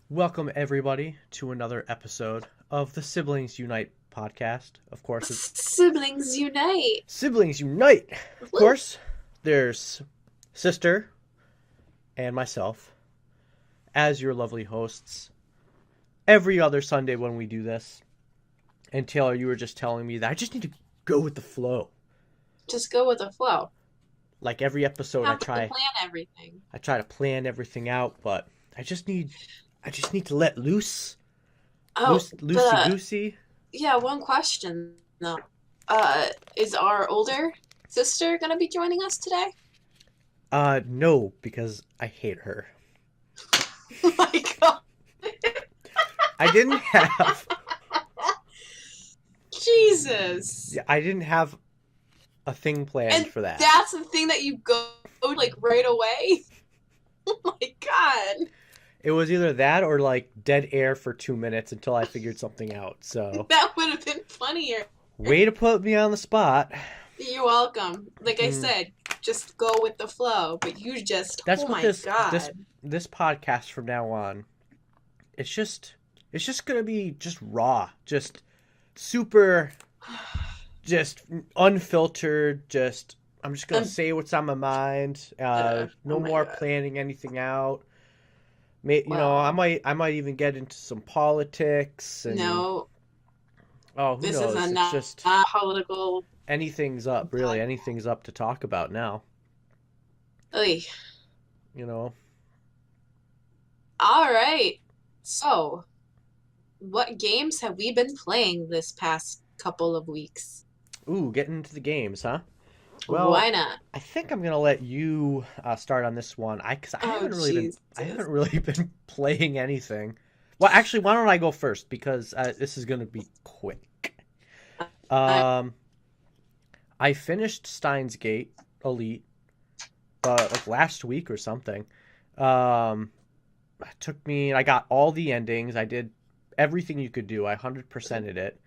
Welcome, everybody, to another episode of the Siblings Unite podcast. Of course, it's Siblings unite. Siblings Unite! Of Woo. course, there's Sister and myself as your lovely hosts every other Sunday when we do this. And Taylor, you were just telling me that I just need to go with the flow. Just go with the flow. Like every episode, Have to plan everything. I try to plan everything out, but I just need to let loose, Oh, loosey goosey. yeah, one question though. Is our older sister gonna be joining us today? No, because I hate her. Oh my god. I didn't have Jesus. I didn't have a thing planned And for that. that's the thing that you go like right away? Oh my god. It was either that or like dead air for 2 minutes until I figured something out. So, That would have been funnier. way to put me on the spot. You're welcome. Like I Mm, said, just go with the flow, but you just That's oh what my this god. this podcast from now on. It's just gonna be just raw, just super, just unfiltered. Just I'm just gonna say what's on my mind. No Oh my more god. planning anything out. I Well, might even get into some politics and no, oh, who this is knows? a It's not just political anything's up, really. podcast. Anything's up to talk about now. Oy. You know. All right. So, what games have we been playing this past couple of weeks? Ooh, getting into the games, huh? Well, Why not? I think I'm gonna let you start on this one. Because Oh, I Jesus. haven't really been playing anything. Well, actually, why don't I go first? Because this is gonna be quick. I, Um, I finished Steins Gate Elite, like last week or something. Um, it took me. I got all the endings. I did everything you could do. I 100%ed it.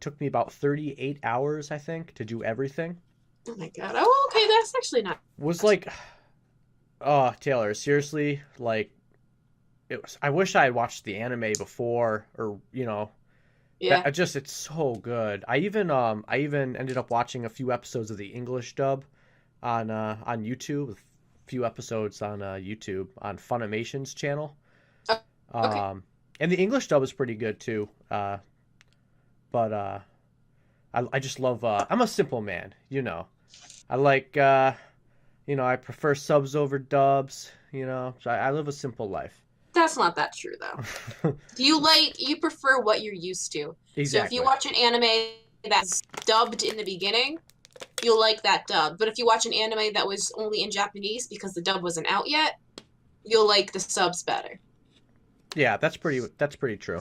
Took me about 38 hours, I think, to do everything. oh my God. Oh, okay. That's actually not Was much. like, oh, Taylor, seriously, like it was. I wish I had watched the anime before, or Yeah. it's so good. I even ended up watching a few episodes of the English dub on YouTube, a few episodes on YouTube on Funimation's channel. Oh, okay. Um, and the English dub is pretty good too. But I just love. I'm a simple man, you know. I like. I prefer subs over dubs. So I live a simple life. That's not that true, though. You prefer what you're used to. So if you Exactly. watch an anime that's dubbed in the beginning, you'll like that dub. But if you watch an anime that was only in Japanese because the dub wasn't out yet, you'll like the subs better. Yeah, that's pretty true.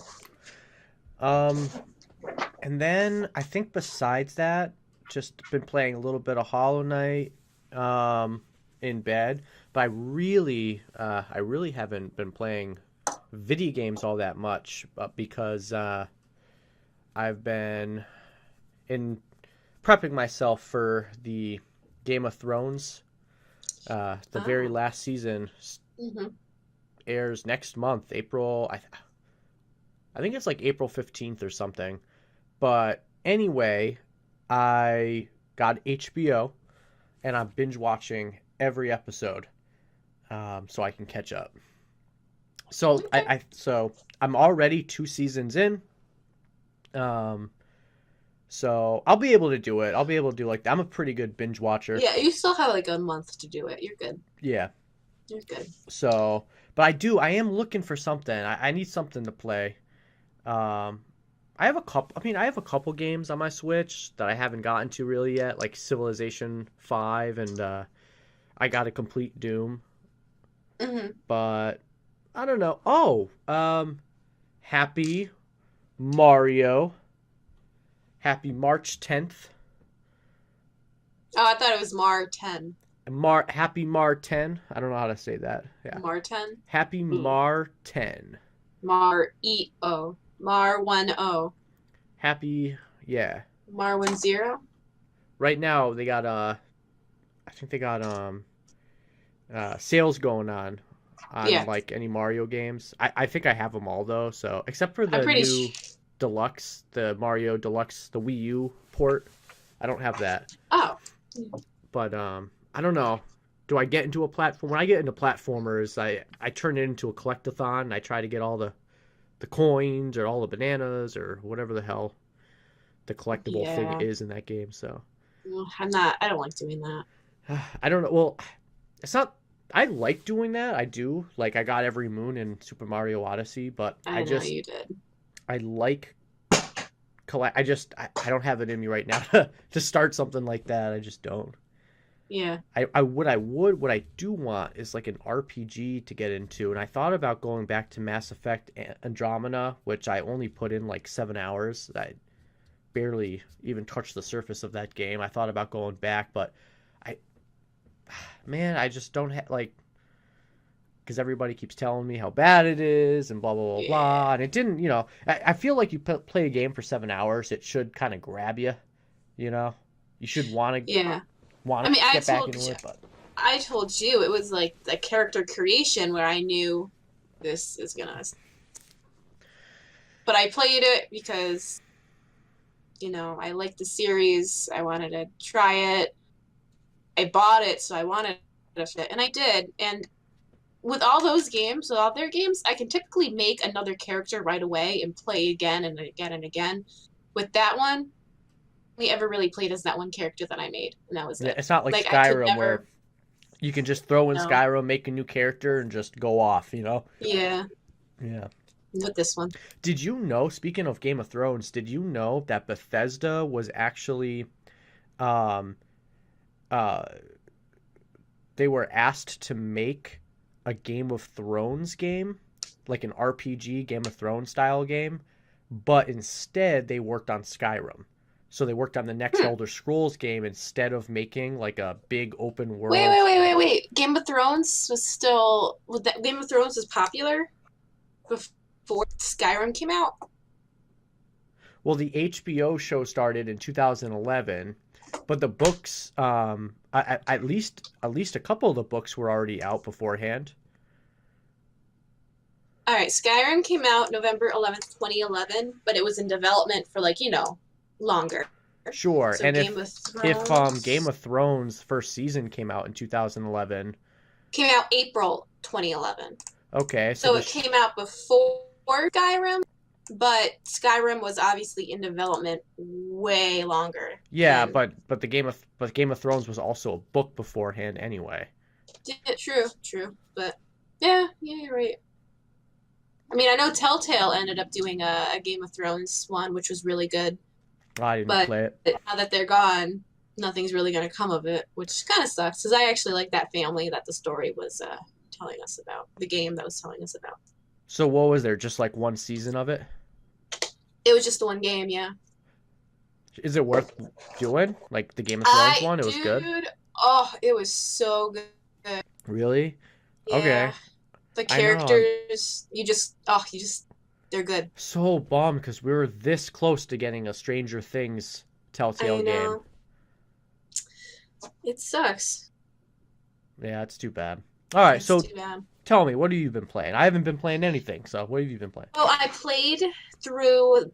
Um, and then I think besides that, just been playing a little bit of Hollow Knight, in bed. But I really haven't been playing video games all that much, because I've been in prepping myself for the Game of Thrones. The very Oh. last season Hmm. airs next month, April. I think it's like April 15th or something. But anyway, I got HBO and I'm binge watching every episode, so I can catch up. So Okay. I'm already 2 seasons in. Um, so I'll be able to do it. I'll be able to do like that. I'm a pretty good binge watcher. Yeah, you still have like a month to do it. You're good. Yeah. You're good. So, but I am looking for something. I need something to play. Um, I have a couple. I mean, I have a couple games on my Switch that I haven't gotten to really yet, like Civilization 5, and I got to complete Doom. Hmm. But I don't know. Oh, happy Mario, happy March 10th, Oh, I thought it was Mar 10. Happy Mar 10. I don't know how to say that. Yeah, Mar 10. happy Ooh. Mar 10. Mar 10. Mar 10. Happy, yeah. Mar 10. Right now they got I think they got sales going on on Yeah, like any Mario games. I think I have them all though. So except for I'm the pretty. new Deluxe, the Mario Deluxe, the Wii U port, I don't have that. Oh, But I don't know. Do I get into a platform? When I get into platformers, I turn it into a collectathon. I try to get all the coins or all the bananas or whatever the hell the collectible thing yeah. is in that game. So I'm not. I don't like doing that. I don't know. Well, it's not. I like doing that. I do. Like I got every moon in Super Mario Odyssey, but I know you did. I like collect. I don't have it in me right now to start something like that. I just don't. Yeah. What I do want is like an RPG to get into, and I thought about going back to Mass Effect Andromeda, which I only put in like 7 hours. I barely even touched the surface of that game. I thought about going back, but I, man, I just don't have like, because everybody keeps telling me how bad it is and blah blah blah Yeah. blah, and it didn't. I feel like you play a game for 7 hours, it should kind of grab you. You know, you should Yeah. I want mean, to get back into it, but I told you it was like the character creation where I knew this is gonna. But I played it because I liked the series. I wanted to try it. I bought it, so I wanted it, and I did. And with all those games, with all their games, I can typically make another character right away and play again and again and again. With that one, we ever really played as that one character that I made, and that was yeah, it. it's not like Like I could Skyrim where never, you can just throw in no, Skyrim, make a new character, and just go off. yeah, Yeah. with this one. Did you know? Speaking of Game of Thrones, did you know that Bethesda was actually, um, uh, they were asked to make a Game of Thrones game, like an RPG Game of Thrones style game, but instead they worked on Skyrim. So they worked on the next Hmm. Elder Scrolls game instead of making like a big open Wait, world. wait, wait, wait, wait. Game of Thrones was still. Game of Thrones was popular before Skyrim came out? Well, the HBO show started in 2011, but the books, at least a couple of the books were already out beforehand. All right, Skyrim came out November 11th, 2011, but it was in development for longer. Sure, So and Game of if Game Thrones of Thrones first season came out in 2011, came out April 2011. okay, so So it came out before Skyrim, but Skyrim was obviously in development way longer yeah, than. but Game of Thrones was also a book beforehand anyway. Yeah, true, true. But yeah, you're right. I mean, I know Telltale ended up doing a Game of Thrones one, which was really good. I didn't But play it. now that they're gone, nothing's really going to come of it, which kind of sucks because I actually like that family that the story was telling us about, the game that was telling us about. So what was there? Just like one season of it? It was just the one game, yeah. Is it worth doing? Like the Game of Thrones one? It was good. Dude, oh, it was so good. Really? Yeah, Okay. the I know. I'm characters, they're good. so bummed because we were this close to getting a Stranger Things I Telltale game. know. It sucks. Yeah, it's too bad. All right, It's so too bad. tell me, what have you been playing? I haven't been playing anything, so what have you been playing? Well, I played through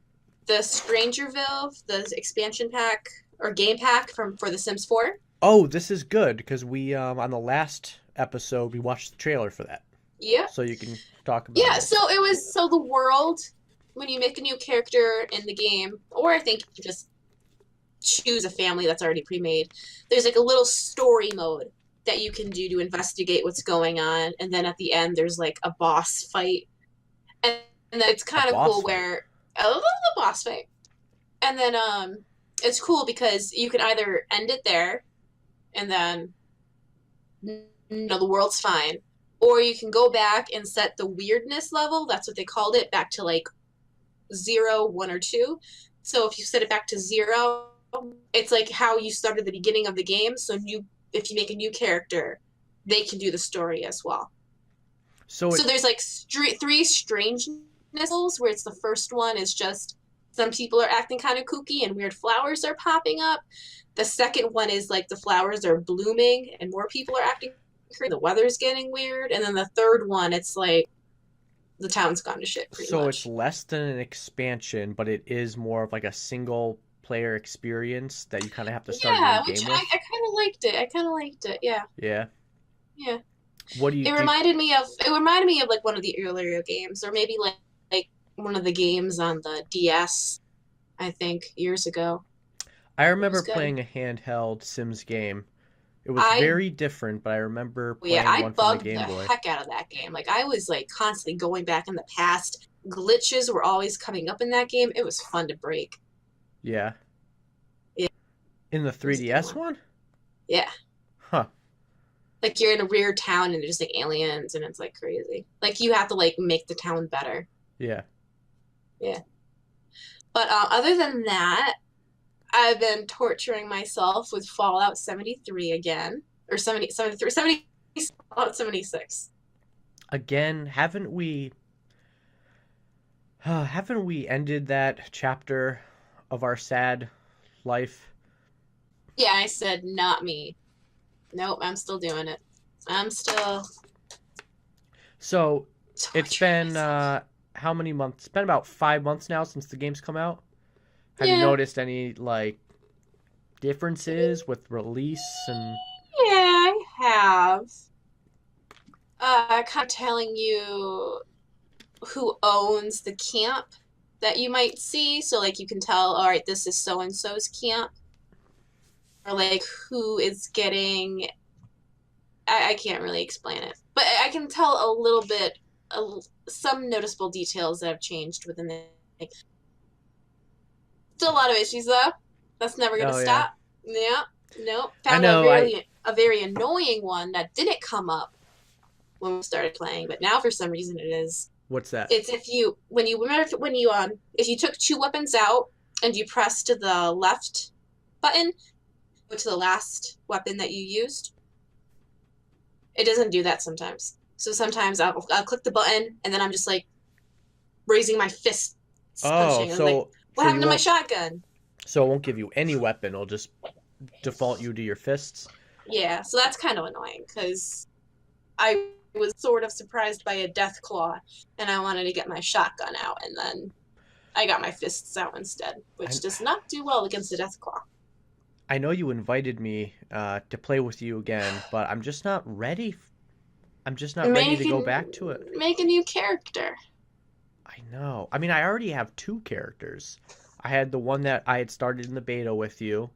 the Strangerville, the expansion pack or game pack for The Sims 4. Oh, this is good because we on the last episode we watched the trailer for that, Yeah. so you can talk about Yeah, it. so it was the world when you make a new character in the game, or I think you just choose a family that's already pre-made. There's like a little story mode that you can do to investigate what's going on, and then at the end there's like a boss fight, and then it's A kind of boss cool fight. where a little boss fight, and then it's cool because you can either end it there, and then the world's fine, or you can go back and set the weirdness level. That's what they called it, back to like 0, 1, or 2. So if you set it back to 0, it's like how you started the beginning of the game. So if you make a new character, they can do the story as well. So So it there's like 3 strangeness levels, where it's the first one is just some people are acting kind of kooky and weird flowers are popping up. The second one is like the flowers are blooming and more people are acting the weather's getting weird, and then the third one, it's like the town's gone to shit pretty So it's much. less than an expansion, but it is more of like a single player experience that you kind of have to start your own Yeah, which game I with. kind of liked it. I kind of liked it. Yeah, Yeah. yeah. What do you It do? reminded me of like one of the earlier games, or maybe like one of the games on the DS. I think years ago. I It remember was good. playing a handheld Sims game. It was I very different, but I remember Yeah, playing I one from the bugged the Game Boy. heck out of that game. Like I was like constantly going back in the past. Glitches were always coming up in that game. It was fun to break. Yeah. Yeah, In the it was a good 3DS one. one? Yeah. Huh. Like you're in a weird town and there's like aliens and it's like crazy. Like you have to like make the town better. Yeah. Yeah. But other than that, I've been torturing myself with Fallout 73 again. Or 70, 73, 70, Fallout 76. Again, haven't we ended that chapter of our sad life? Yeah, I said not me. Nope, I'm still doing it. I'm still So it's torturing been myself. how many months? It's been about 5 months now since the game's come out. Have you Yeah, noticed any like differences with release and yeah, I have. Kind of telling you who owns the camp that you might see. So, like, you can tell, all right, this is so and so's camp. Or, like, who is getting. I can't really explain it. But I can tell a little bit, some noticeable details that have changed within the. Like, still a lot of issues, though. That's never going to oh yeah. stop. Yeah, nope. I Found know I a very annoying one that didn't come up when we started playing, but now for some reason it is. what's that? It's if you when you remember when you if you took two weapons out and you pressed the left button, go to the last weapon that you used. It doesn't do that sometimes. So sometimes I'll click the button and then I'm just like raising my fists, Oh, punching. I was like, what so you happened to my won't shotgun? so it won't give you any weapon. It'll just default you to your fists. Yeah, so that's kind of annoying because I was sort of surprised by a death claw and I wanted to get my shotgun out and then I got my fists out instead, I which does not do well against the death claw. I know you invited me to play with you again, but I'm just not ready. I'm just not ready to go Making back to it. make a new character. I know. I mean, I already have two characters. I had the one that I had started in the beta with you,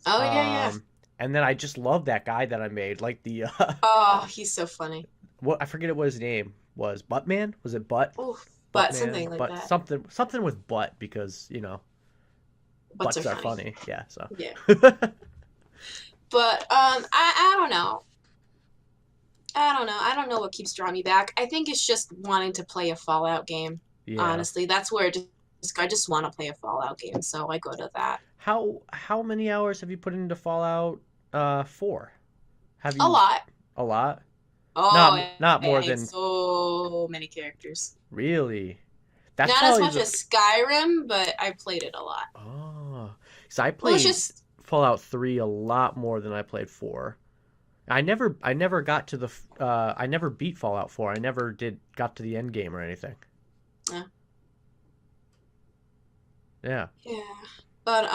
Oh yeah, yeah. um, and then I just love that guy that I made. Like the Oh, he's so funny. what I forget what his name was. Buttman? Was it Butt? Oh, but Buttman? something like But that. something with butt because Butts are butts are funny. funny. Yeah. So Yeah, but I don't know. I don't know. I don't know what keeps drawing me back. I think it's just wanting to play a Fallout game. yeah. Honestly, that's where I just want to play a Fallout game, so I go to that. How many hours have you put into Fallout 4? Have A you lot. a lot? Oh, Not I more made than so many characters. really. That's Not as probably much the as Skyrim, but I played it a lot. oh, because I Well, it's played just Fallout 3 a lot more than I played 4. I never got to the I never beat Fallout 4. I never did got to the end game or anything. uh, Yeah, yeah. But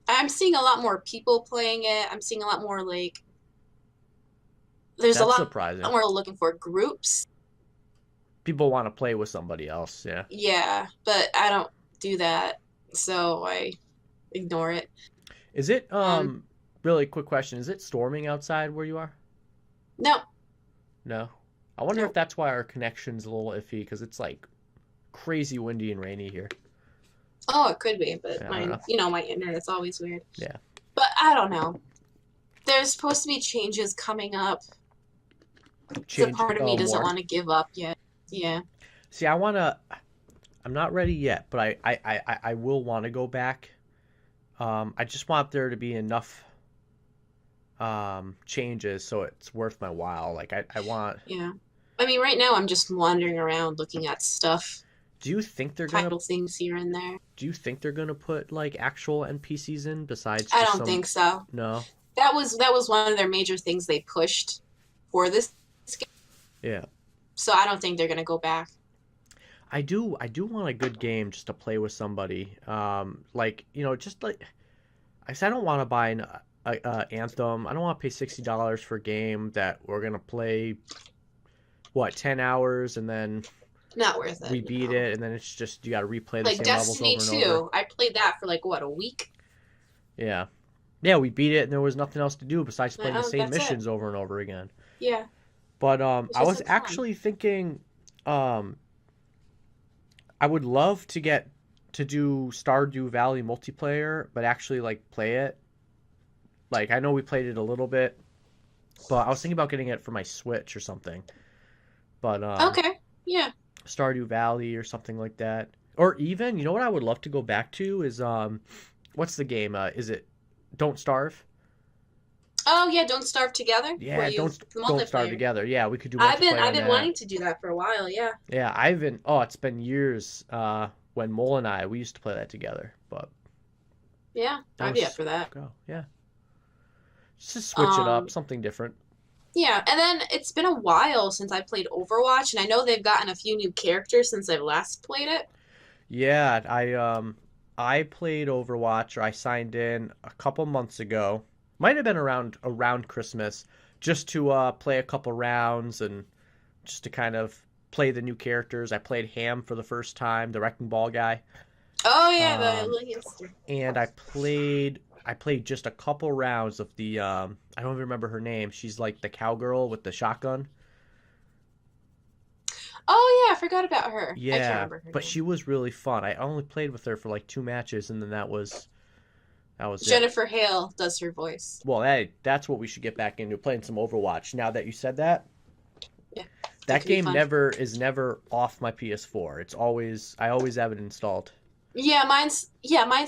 I'm seeing a lot more people playing it. I'm seeing a lot more like there's a that's lot surprising. more looking for groups. People want to play with somebody else. Yeah. Yeah, but I don't do that, so I ignore it. Is it Um, really quick question? Is it storming outside where you are? no, No. I wonder if no. that's why our connection's a little iffy because it's like crazy windy and rainy here. Oh, it could be, but Yeah, I don't know. my internet's always weird. Yeah. But I don't know. There's supposed to be changes coming up. So Change part of me doesn't more. want to give up yet. Yeah. See, I'm not ready yet, but I will want to go back. I just want there to be enough changes so it's worth my while. Like I want. Yeah. I mean, right now I'm just wandering around looking at stuff, Do you think they're gonna? title things here and there. Do you think they're gonna put like actual NPCs in besides I just don't some? think so. No. That was one of their major things they pushed for this game. Yeah. So I don't think they're gonna go back. I do want a good game just to play with somebody. Like, just like I said, I don't want to buy a Anthem. I don't want to pay $60 for a game that we're gonna play 10 hours and then Not worth it. we beat it, and then it's just you got to replay the Like same levels Destiny over and over. 2, I played that for like what, a week? Yeah. Yeah, we beat it and there was nothing else to do besides play the same that's missions over and over again. Yeah. But It's I just was like fun. actually thinking I would love to get to do Stardew Valley multiplayer, but actually like play it. Like I know we played it a little bit, but I was thinking about getting it for my Switch or something. But Okay. Yeah. Stardew Valley or something like that. Or even, you know what I would love to go back to is what's the game? Is it Don't Starve? Oh yeah, Don't Starve Together. Yeah, Where don't the Don't Starve multiplayer. Together. Yeah, we could do I've multiplayer on been that. wanting to do that for a while. Yeah. Yeah, it's been years when Mole and we used to play that together, but Yeah, that I'd be was up for that. go. Yeah. Just to switch it up, Um, something different. yeah, and then it's been a while since I played Overwatch, and I know they've gotten a few new characters since I last played it. Yeah, I played Overwatch, or I signed in a couple months ago. Might have been around Christmas, just to play a couple rounds and just to kind of play the new characters. I played Ham for the first time, the Wrecking Ball guy. Oh yeah, the Um, little youngster. and I played just a couple rounds of the I don't even remember her name. She's like the cowgirl with the shotgun. Oh yeah, I forgot about her. I can't Yeah, remember her but name. she was really fun. I only played with her for like 2 matches, and then that was it. Jennifer Hale does her voice. Well, hey, that's what we should get back into, playing some Overwatch. Now that you said that, Yeah, that that could be game fun. never off my PS4. I always have it installed. Yeah, mine's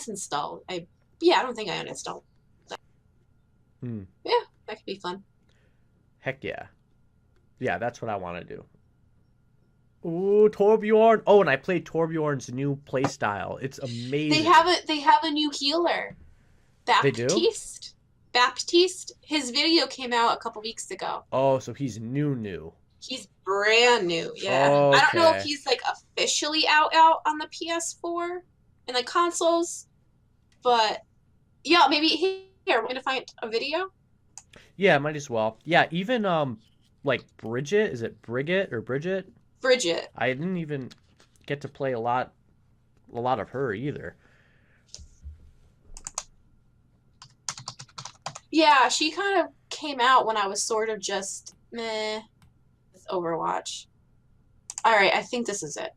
installed. I don't think I uninstalled. Hmm. Yeah, that could be fun. Heck yeah. Yeah, that's what I want to do. Ooh, Torbjorn. Oh, and I played Torbjorn's new playstyle. It's amazing. They have a new healer. They do? Baptiste. Baptiste. His video came out a couple weeks ago. Oh, so he's new. He's brand new. Yeah. I don't know if Okay. he's like officially out on the PS4 and like consoles, but yeah, maybe here we're gonna find a video. Yeah, might as well. Yeah, even like Bridget, is it Brigitte or Bridget? Bridget. I didn't even get to play a lot of her either. Yeah, she kind of came out when I was sort of just meh with Overwatch. All right, I think this is it.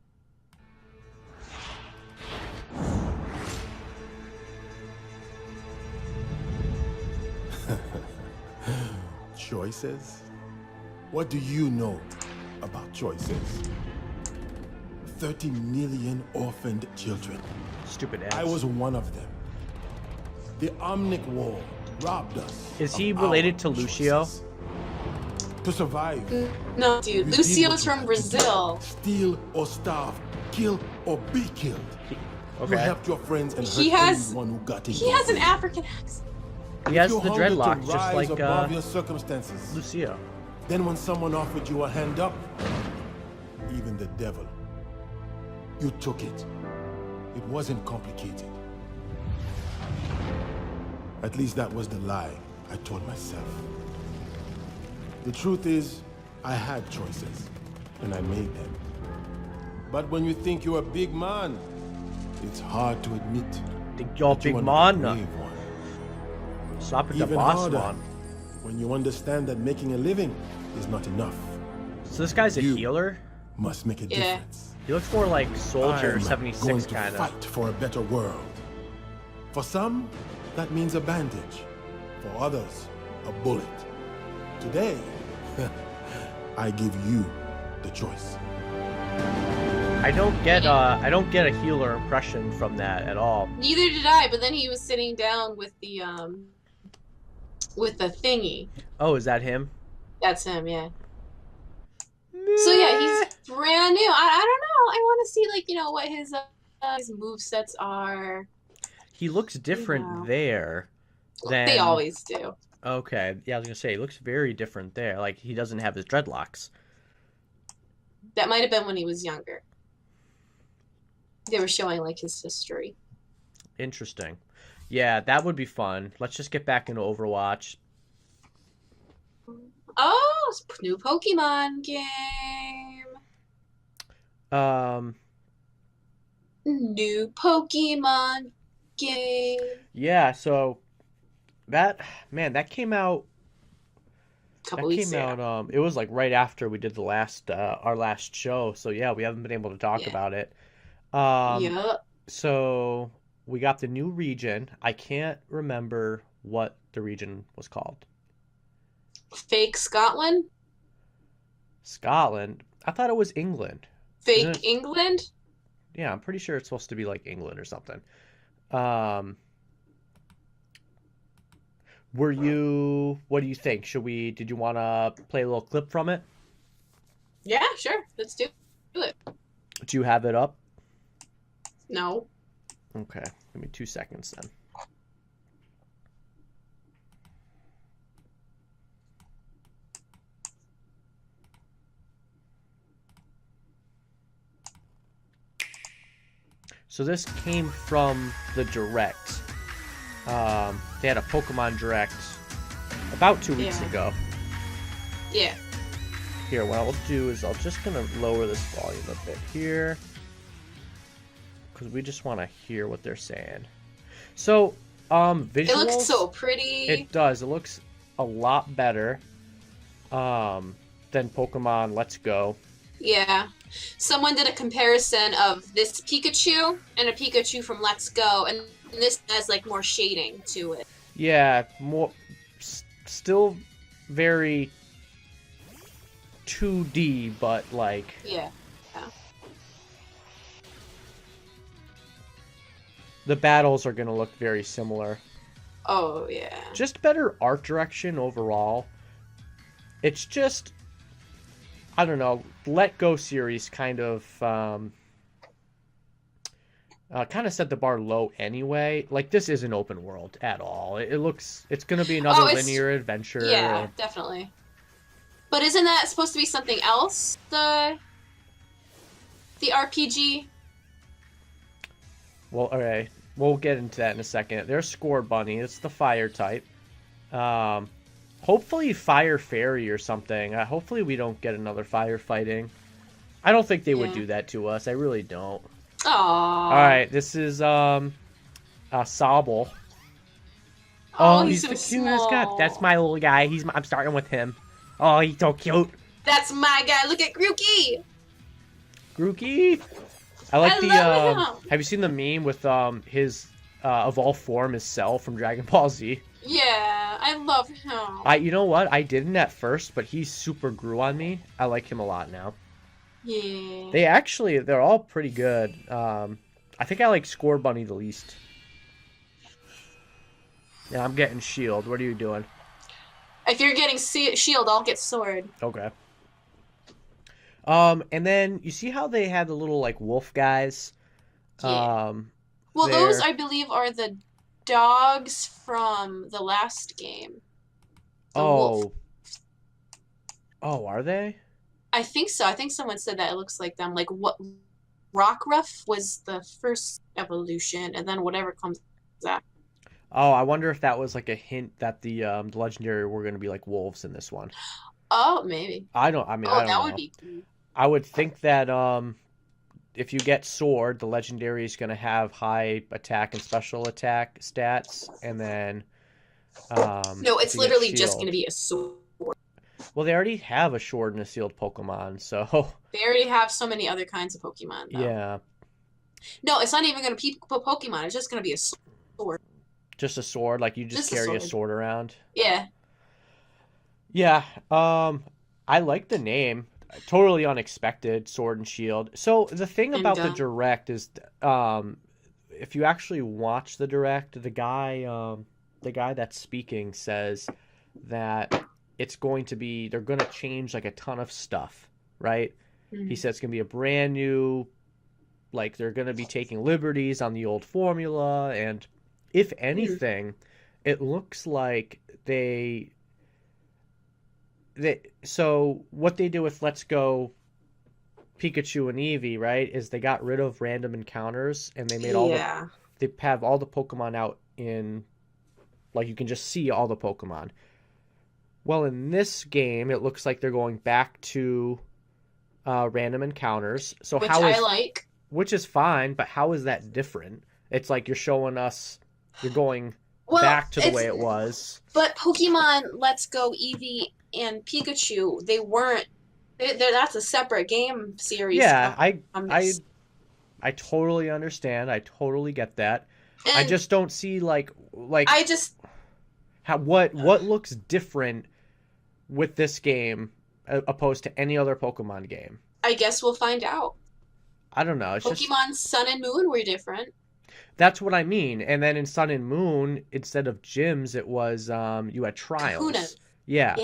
Choices? What do you know about choices? 30 million orphaned children. Stupid ass. I was one of them. The Omnic War robbed us. Is of he related our to Lucio? choices. To survive, No, dude, you did Lucio's what you from had to do. Brazil. Steal or starve, kill or be killed. You Okay. helped your friends and He hurt has- anyone who got in He your has an way. African accent. He has You the hungered to dreadlocks, just rise like above your circumstances. Lucio. Then when someone offered you a hand up, even the devil, you took it. It wasn't complicated. At least that was the lie I told myself. The truth is, I had choices, and I made them. But when you think you're a big man, it's hard to admit Think y'all that you big are not a man? brave one. Stop at the Even boss harder one. when you understand that making a living is not enough. So this guy's a You- healer? Must make a Yeah. difference. He looks more like Soldier I'm 76 going to kind of. fight for a better world. For some, that means a bandage. For others, a bullet. Today, I give you the choice. I don't get a healer impression from that at all. Neither did I, but then he was sitting down with the thingy. Oh, is that him? That's him, yeah. So yeah, he's brand new. I don't know. I want to see like what his move sets are. He looks different Yeah. there than They always do. Okay. Yeah, I was gonna say he looks very different there. Like he doesn't have his dreadlocks. That might have been when he was younger. They were showing like his history. Interesting. Yeah, that would be fun. Let's just get back into Overwatch. Oh, it's a new Pokemon game. Um, New Pokemon game. yeah, so that came out Couple weeks ago. it was like right after we did the last our last show. So yeah, we haven't been able to talk Yeah. about it. Um, Yup. so we got the new region. I can't remember what the region was called. Fake Scotland? Scotland. I thought it was England. Isn't Fake it? England? Yeah, I'm pretty sure it's supposed to be like England or something. Um, what do you think? Did you want to play a little clip from it? Yeah, sure. Let's do it. Do you have it up? No. Okay, give me 2 seconds then. So this came from the Direct. They had a Pokemon Direct about 2 weeks Yeah. ago. Yeah. Here, what I'll do is I'm just gonna lower this volume a bit here, because we just want to hear what they're saying. So, visuals. It looks so pretty. It does. It looks a lot better, than Pokemon Let's Go. Yeah. Someone did a comparison of this Pikachu and a Pikachu from Let's Go, and this has like more shading to it. Yeah, still very 2D, but like Yeah. the battles are gonna look very similar. Oh, yeah. Just better art direction overall. It's just, I don't know, Let Go series kind of set the bar low anyway. Like, this isn't open world at all. It's gonna be another linear adventure. Yeah, definitely. But isn't that supposed to be something else? The RPG? Well, alright. We'll get into that in a second. There's Score Bunny. It's the fire type. Hopefully Fire Fairy or something. Hopefully we don't get another firefighting. I don't think they would do that to us. I really don't. Aww. Alright, this is Sobble. Oh, he's so the cutest guy. small. That's my little guy. I'm starting with him. Oh, he's so cute. That's my guy. Look at Grookey. Grookey. I like I love him. have you seen the meme with his evolved form is Cell from Dragon Ball Z? Yeah, I love him. You know what? I didn't at first, but he super grew on me. I like him a lot now. Yeah. They're all pretty good. I think I like Score Bunny the least. Yeah, I'm getting Shield. What are you doing? If you're getting shield, I'll get sword. Okay. And then you see how they had the little like wolf guys? Yeah. Well, those I believe are the dogs from the last game. The wolf. Oh, are they? I think so. I think someone said that it looks like them. Like what Rockruff was the first evolution, and then whatever comes after. Oh, I wonder if that was like a hint that the legendary were going to be like wolves in this one. Oh, maybe. I don't that know. would be cool. I would think that if you get sword, the legendary is going to have high attack and special attack stats, and then No, it's if you get literally just shield- going to be a sword. Well, they already have a sword and a sealed Pokemon, so They already have so many other kinds of Pokemon. Though. yeah, No, it's not even going to be Pokemon. It's just going to be a sword. just a sword. Like you just Just a carry a sword. sword around. Yeah. Yeah, I like the name. Totally unexpected, Sword and Shield. So the thing And, about the Direct is, if you actually watch the Direct, the guy that's speaking says that it's going to be, they're going to change like a ton of stuff, right? Mm-hmm. He said it's going to be a brand new, like they're going to be taking liberties on the old formula, and if anything, it looks like so what they do with Let's Go Pikachu and Eevee, right, is they got rid of random encounters and they made they have all the Pokemon out in, like, you can just see all the Pokemon. Well, in this game, it looks like they're going back to random encounters. So which I like. Which is fine, but how is that different? It's like you're showing us, you're going back to the way it was. But Pokemon Let's Go Eevee and Pikachu, they weren't. That's a separate game series. Yeah, I totally understand. I totally get that. And I just don't see what looks different with this game opposed to any other Pokemon game. I guess we'll find out. I don't know. It's Pokemon Sun and Moon were different. That's what I mean. And then in Sun and Moon, instead of gyms, it was you had trials. Kahunas. Yeah.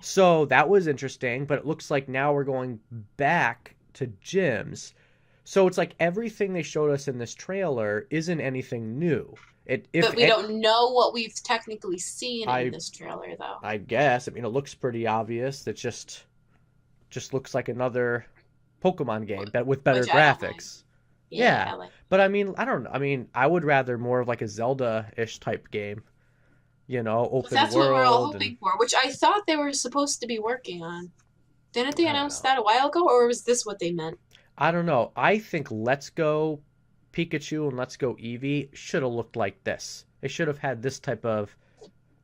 So that was interesting, but it looks like now we're going back to gyms. So it's like everything they showed us in this trailer isn't anything new. But we don't know what we've technically seen in this trailer, though. I guess. I mean, it looks pretty obvious. It just looks like another Pokemon game, but with better graphics. Yeah. But I mean, I don't know. I mean, I would rather more of like a Zelda-ish type game. You know, open world. That's what we're all hoping for, which I thought they were supposed to be working on. Didn't they announce that a while ago, or was this what they meant? I don't know. I think Let's Go Pikachu and Let's Go Eevee should have looked like this. They should have had this type of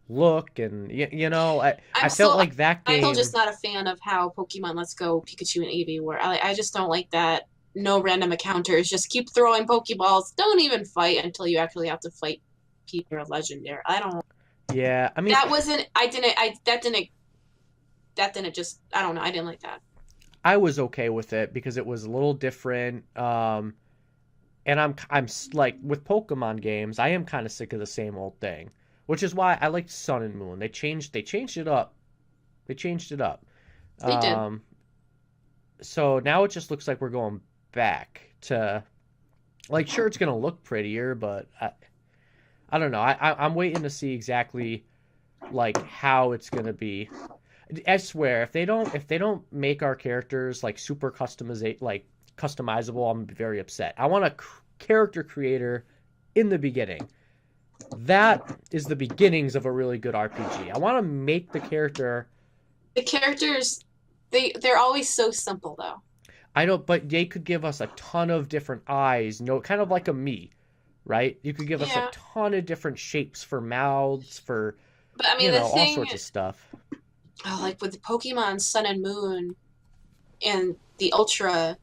look, and you know, I felt like that game. I'm still just not a fan of how Pokemon Let's Go Pikachu and Eevee were. I just don't like that. No random encounters. Just keep throwing Pokeballs. Don't even fight until you actually have to fight people or legendary. I don't. Yeah, I mean that wasn't. That didn't just. I don't know. I didn't like that. I was okay with it because it was a little different. And I'm like with Pokemon games, I am kind of sick of the same old thing, which is why I liked Sun and Moon. They changed it up. They did. So now it just looks like we're going back to, like, sure, it's gonna look prettier, but I don't know. I'm waiting to see exactly like how it's gonna be. I swear, if they don't make our characters like super customizable, I'm very upset. I want a character creator in the beginning. That is the beginnings of a really good RPG. I want to make the character. The characters, they're always so simple though. I don't, but they could give us a ton of different eyes. Kind of like a me, right? You could give us a ton of different shapes for mouths, for but I mean, all sorts of stuff. Oh, like with the Pokemon Sun and Moon and the Ultra,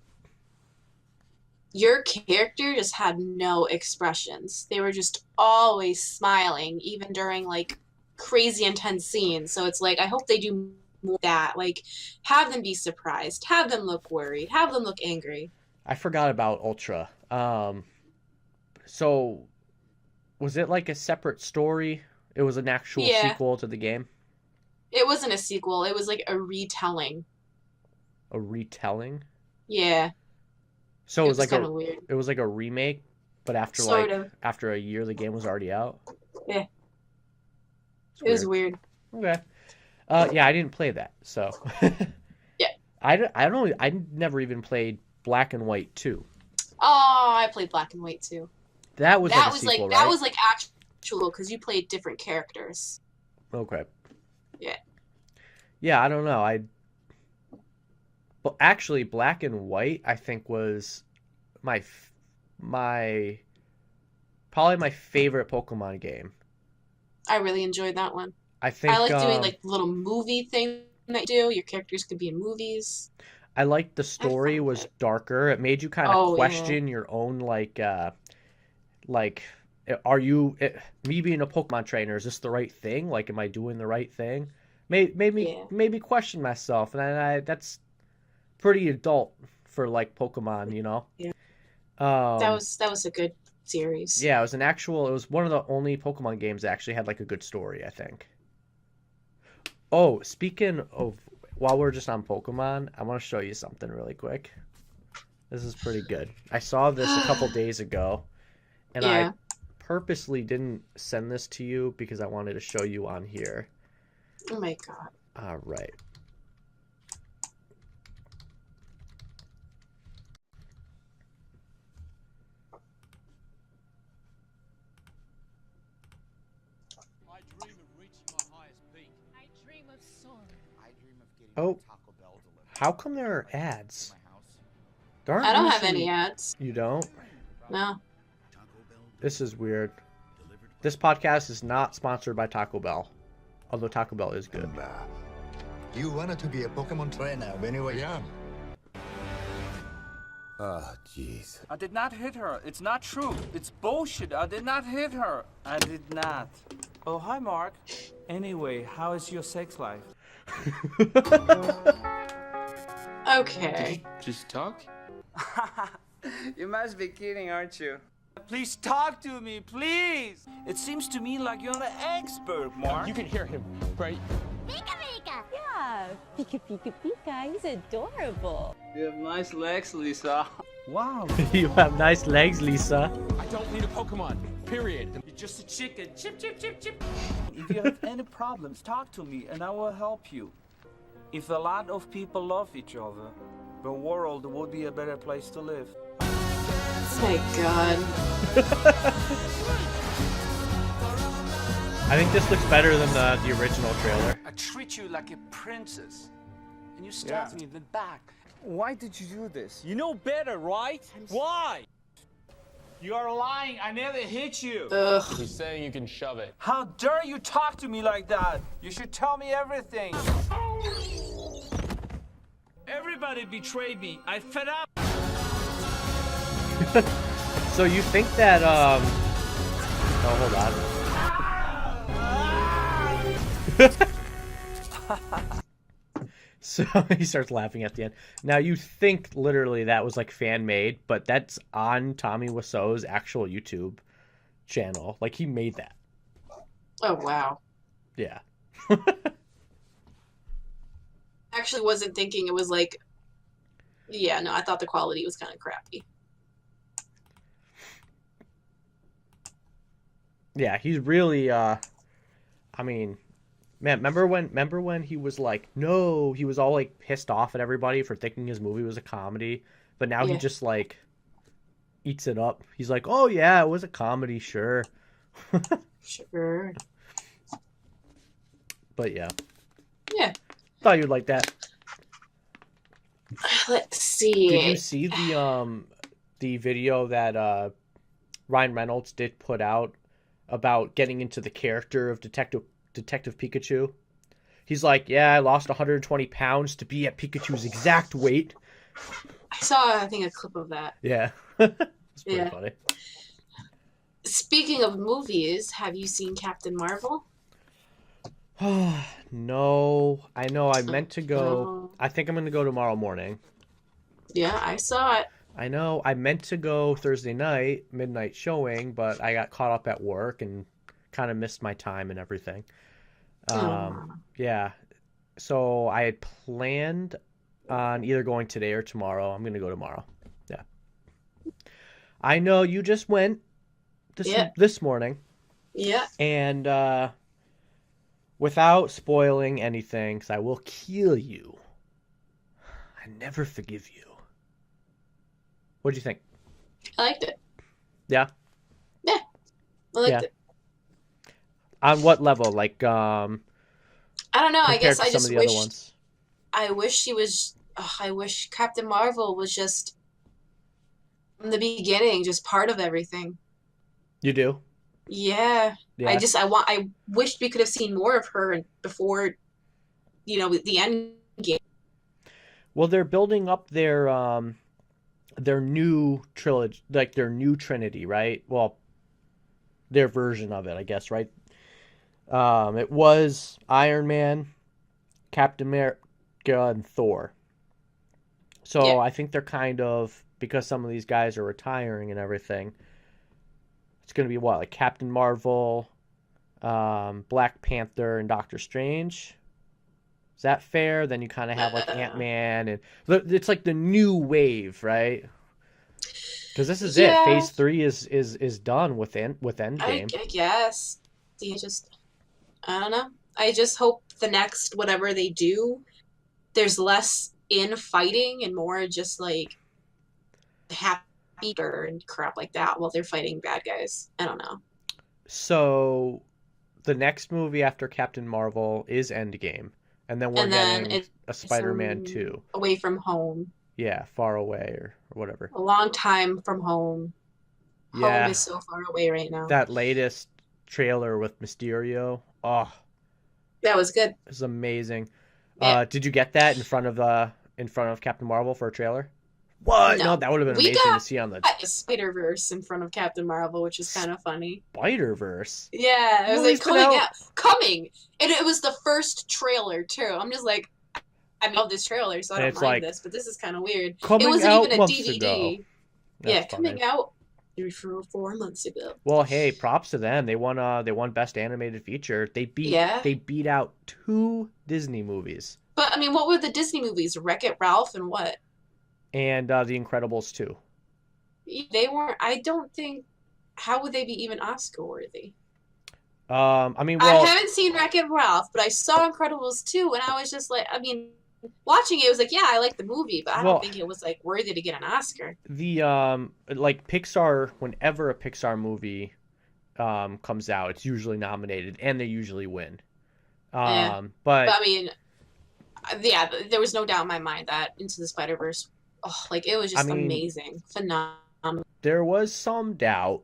your character just had no expressions. They were just always smiling, even during like crazy intense scenes. So it's like, I hope they do more of that. Like, have them be surprised, have them look worried, have them look angry. I forgot about Ultra. So was it like a separate story? It was an actual sequel to the game? It wasn't a sequel. It was like a retelling. A retelling? Yeah. So it was like weird. It was like a remake, but after after a year the game was already out. Yeah. It was weird. Okay. Yeah, I didn't play that, so. Yeah. I never even played Black and White 2. Oh, I played Black and White 2. That was like a sequel, right? That was like actual because you played different characters. Okay. Yeah. Yeah, I don't know. Well, actually, Black and White, I think, was probably my favorite Pokemon game. I really enjoyed that one. I like doing like little movie thing that you do. Your characters could be in movies. I liked the story was darker. It made you kind of question your own are you me being a Pokemon trainer? Is this the right thing? Like, am I doing the right thing? Made me question myself, and that's pretty adult for like Pokemon, you know. Yeah. That was a good series. Yeah, it was one of the only Pokemon games that actually had like a good story, I think. Oh, speaking of, while we're just on Pokemon, I want to show you something really quick. This is pretty good. I saw this a couple days ago, and I purposely didn't send this to you because I wanted to show you on here. Oh my god. All right. I dream of reaching my highest peak. I dream of soaring. I dream of getting Oh. Taco Bell delivered. How come there are ads? To my house. There aren't I don't have usually- any ads. You don't? No. This is weird. This podcast is not sponsored by Taco Bell. Although Taco Bell is good. You wanted to be a Pokemon trainer when you were young. Ah, jeez. I did not hit her. It's not true. It's bullshit. I did not hit her. I did not. Oh, hi, Mark. Anyway, how is your sex life? Okay. Just talk? You must be kidding, aren't you? Please talk to me, please. It seems to me like you're an expert, Mark. You can hear him, right? Pika Pika! Yeah, Pika Pika Pika. He's adorable. You have nice legs, Lisa. Wow. You have nice legs, Lisa. I don't need a Pokemon. Period. You're just a chicken. Chip, chip, chip, chip. If you have any problems, talk to me and I will help you. If a lot of people love each other, the world would be a better place to live. Oh my god. I think this looks better than the original trailer. I treat you like a princess, and you stab me in the back. Why did you do this? You know better, right? Why? You are lying. I never hit you. Ugh. He's saying you can shove it. How dare you talk to me like that? You should tell me everything. Everybody betrayed me. I fed up. So you think that oh, hold on. So he starts laughing at the end. Now you think literally that was like fan made, but that's on Tommy Wiseau's actual YouTube channel. Like he made that. Oh wow. Yeah. Actually wasn't thinking it was like, yeah, no, I thought the quality was kind of crappy. Yeah, he's really I mean, man, remember when he was like, no, he was all like pissed off at everybody for thinking his movie was a comedy, but now he Yeah. just like eats it up. He's like, "Oh yeah, it was a comedy, sure." Sure. But yeah. Yeah. Thought you'd like that. Let's see. Did you see the video that Ryan Reynolds did put out about getting into the character of Detective Pikachu? He's like, yeah, I lost 120 pounds to be at Pikachu's exact weight. I saw, I think, a clip of that. Yeah. It's pretty Yeah. funny. Speaking of movies, have you seen Captain Marvel? No, I know I meant to go. No. I think I'm going to go tomorrow morning. Yeah, I saw it. I know I meant to go Thursday night, midnight showing, but I got caught up at work and kind of missed my time and everything. Yeah. So I had planned on either going today or tomorrow. I'm going to go tomorrow. Yeah. I know you just went this morning. Yeah. And without spoiling anything, because I will kill you, I never forgive you. What'd you think? I liked it. Yeah? Yeah. I liked Yeah. it. On what level? Like, I don't know. I compared guess to I some just of the other wish. ones? I wish she was. I wish Captain Marvel was just from the beginning, just part of everything. You do? Yeah. Yeah. I wished we could have seen more of her before, the end game. Well, they're building up their new trilogy, like their new Trinity, right? Well, their version of it, I guess, right? It was Iron Man, Captain America, and Thor. So Yeah. I think they're kind of, because some of these guys are retiring and everything, it's going to be what, like Captain Marvel, Black Panther, and Doctor Strange. Is that fair? Then you kind of have like Ant-Man, and it's like the new wave, right? Because this is Yeah. it. Phase 3 is done with Endgame. I guess. I don't know. I just hope the next whatever they do, there's less infighting and more just like happy and crap like that while they're fighting bad guys. I don't know. So the next movie after Captain Marvel is Endgame, and then we're And then getting a Spider-Man Some 2. Away from home. Yeah, Far Away or whatever. A long time from home. Yeah. Home is so far away right now. That latest trailer with Mysterio. Oh, That was good. it was amazing. Yeah. Did you get that in front of Captain Marvel for a trailer? What? No, that would have been We amazing got to see on the Spider-Verse in front of Captain Marvel, which is kind of funny. Spider-Verse. Yeah, it was Movie's like been out. coming, and it was the first trailer too. I'm just like, I love this trailer, so I And don't it's mind like, this, but this is kind of weird. coming It wasn't out even a months DVD. ago. Yeah, That's coming funny. out 4 months ago. Well, hey, props to them. They won Best Animated Feature. They beat out 2 Disney movies But I mean, what were the Disney movies? Wreck-It Ralph and what? and The Incredibles 2. They weren't. I don't think. How would they be even Oscar worthy? I mean, I well, haven't seen Wreck-It Ralph, but I saw Incredibles 2, and I was just like, I mean, watching it was like, yeah, I like the movie, but I Well, don't think it was like worthy to get an Oscar. the like Pixar, whenever a Pixar movie comes out, it's usually nominated and they usually win. Yeah. But But I mean, yeah, there was no doubt in my mind that Into the Spider-Verse, like it was just amazing, phenomenal. there was some doubt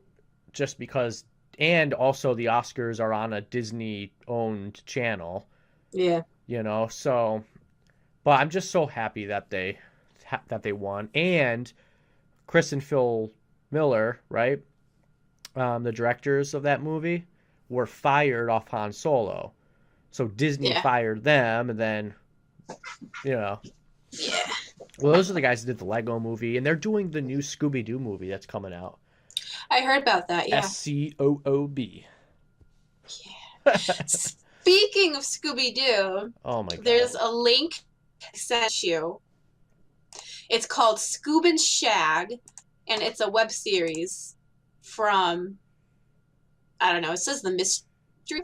just because, and also the Oscars are on a Disney-owned channel, Yeah. you know, so, but I'm just so happy that they won. And Chris and Phil Miller, right, the directors of that movie, were fired off Han Solo. So Disney fired them, and then, you know. Yeah. Well, those are the guys that did the Lego movie, and they're doing the new Scooby-Doo movie that's coming out. I heard about that, yeah. SCOOB. Yeah. Speaking of Scooby-Doo, Oh my god. there's a link I sent you. It's called Scoob and Shag, and it's a web series from, I don't know, it says The Mystery,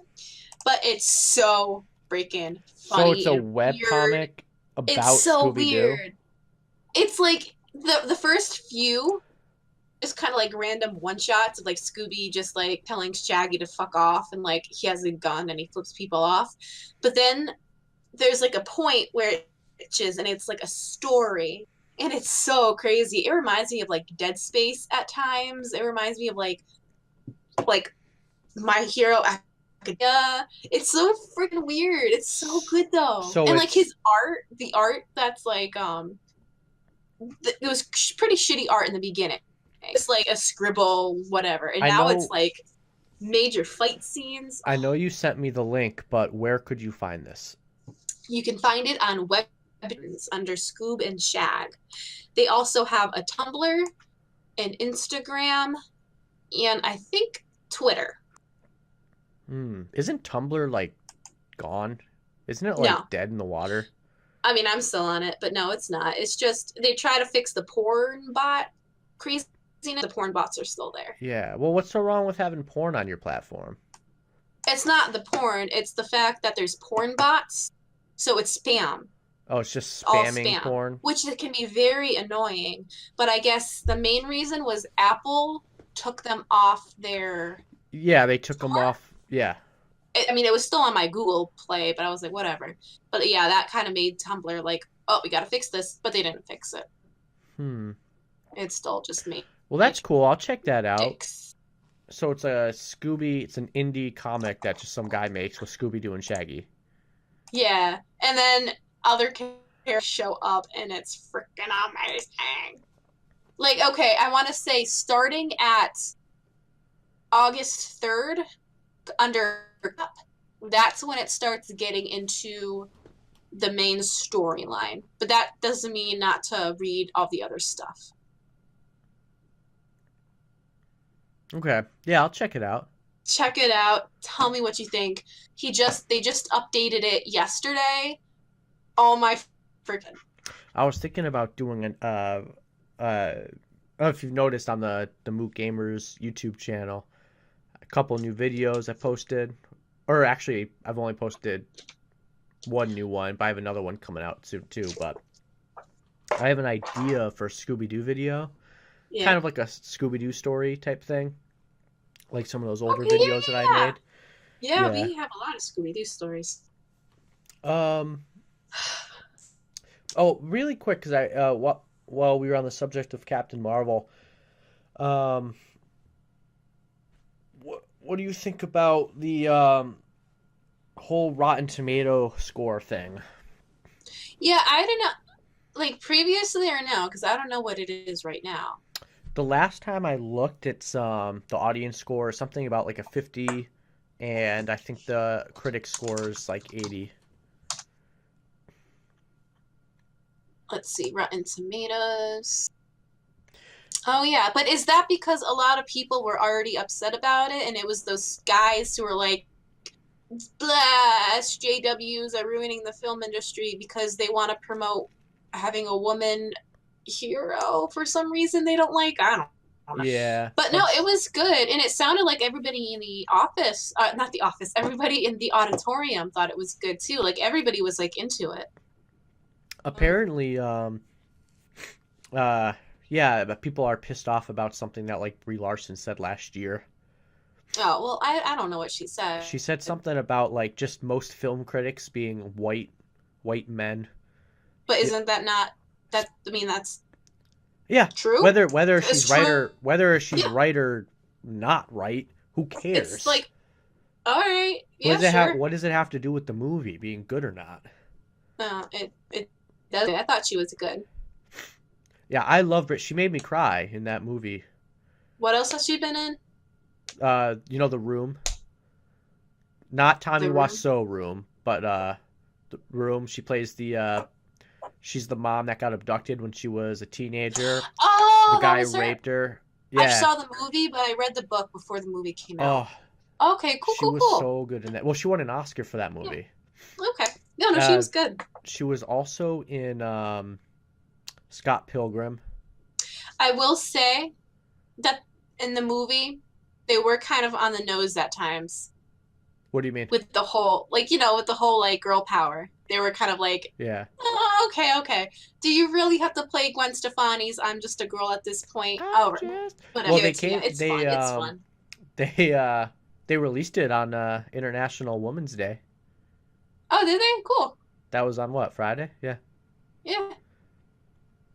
but it's so freaking funny. So it's a and web weird. comic about It's so Scooby-Doo? weird. It's like the first few is kind of like random one shots of like Scooby just like telling Shaggy to fuck off, and like he has a gun and he flips people off. But then there's like a point where it pitches and it's like a story, and it's so crazy. It reminds me of like Dead Space at times. It reminds me of like My Hero Academia. It's so freaking weird. It's so good though. So and like his art, the art that's like it was pretty shitty art in the beginning. It's like a scribble, whatever, and now it's like major fight scenes. I know you sent me the link, but where could you find this? You can find it on Webtoons under Scoob and Shag. They also have a Tumblr, an Instagram, and I think Twitter. Isn't Tumblr like gone? Isn't it like No. dead in the water? I mean, I'm still on it, but no, it's not. It's just they try to fix the porn bot craziness. The porn bots are still there. Yeah. Well, what's so wrong with having porn on your platform? It's not the porn. It's the fact that there's porn bots, so it's spam. Oh, it's just All spamming spam, porn? which can be very annoying. But I guess the main reason was Apple took them off their. Yeah, they took them off. Yeah. I mean, it was still on my Google Play, but I was like, whatever. But yeah, that kind of made Tumblr like, oh, we got to fix this, but they didn't fix it. It's still just me. Well, that's cool. I'll check that out. Dicks. So it's a Scooby. It's an indie comic that just some guy makes with Scooby-Doo and Shaggy. Yeah, and then other characters show up, and it's freaking amazing. Like, okay, I want to say starting at August 3rd, under that's when it starts getting into the main storyline. But that doesn't mean not to read all the other stuff. Okay. Yeah, I'll check it out. Check it out. Tell me what you think. They just updated it yesterday. Oh my freaking. I was thinking about doing I don't know if you've noticed on the Moot Gamers YouTube channel, a couple new videos I posted. Or actually, I've only posted one new one, but I have another one coming out soon too. But I have an idea for a Scooby-Doo video. Yeah. Kind of like a Scooby-Doo story type thing. Like some of those older Okay, videos that I made. Yeah, Yeah. we have a lot of Scooby-Doo stories. Oh, really quick, because while we were on the subject of Captain Marvel, what do you think about the whole Rotten Tomato score thing? Yeah, I don't know, like previously or now, because I don't know what it is right now. The last time I looked, it's the audience score is something about like a 50, and I think the critic score is like 80. Let's see, Rotten Tomatoes. Oh yeah, but is that because a lot of people were already upset about it, and it was those guys who were like, "Blah, SJWs are ruining the film industry because they want to promote having a woman hero for some reason they don't like." I don't know. Yeah. But no, it was good, and it sounded like everybody in the office, not the office, everybody in the auditorium thought it was good too. Like everybody was like into it. Apparently, yeah, but people are pissed off about something that like Brie Larson said last year. Oh, well, I don't know what she said. She said something about like just most film critics being white men. But isn't that not that? I mean, that's Yeah, true. Whether It's she's true. right or not right, who cares? It's like, all right, yeah, sure. What does it have to do with the movie being good or not? No, it does. I thought she was good. Yeah, I love Brit. She made me cry in that movie. What else has she been in? You know, The Room. Not Tommy The Room? Wiseau Room, but The Room. She plays she's the mom that got abducted when she was a teenager. Oh, The guy that was her. raped her. I Yeah. saw the movie, but I read the book before the movie came out. Oh, Okay, cool, she cool, was cool. so good in that. Well, she won an Oscar for that movie. Okay. No, she was good. She was also in Scott Pilgrim. I will say that in the movie, they were kind of on the nose at times What do you mean? with the whole, like, with the whole, like, girl power. They were kind of like, Yeah. oh, okay. Do you really have to play Gwen Stefani's I'm just a girl at this point? Whatever. Well, It's fun. It's fun. They released it on International Women's Day. Oh, did they? Cool. That was on what, Friday? Yeah. Yeah.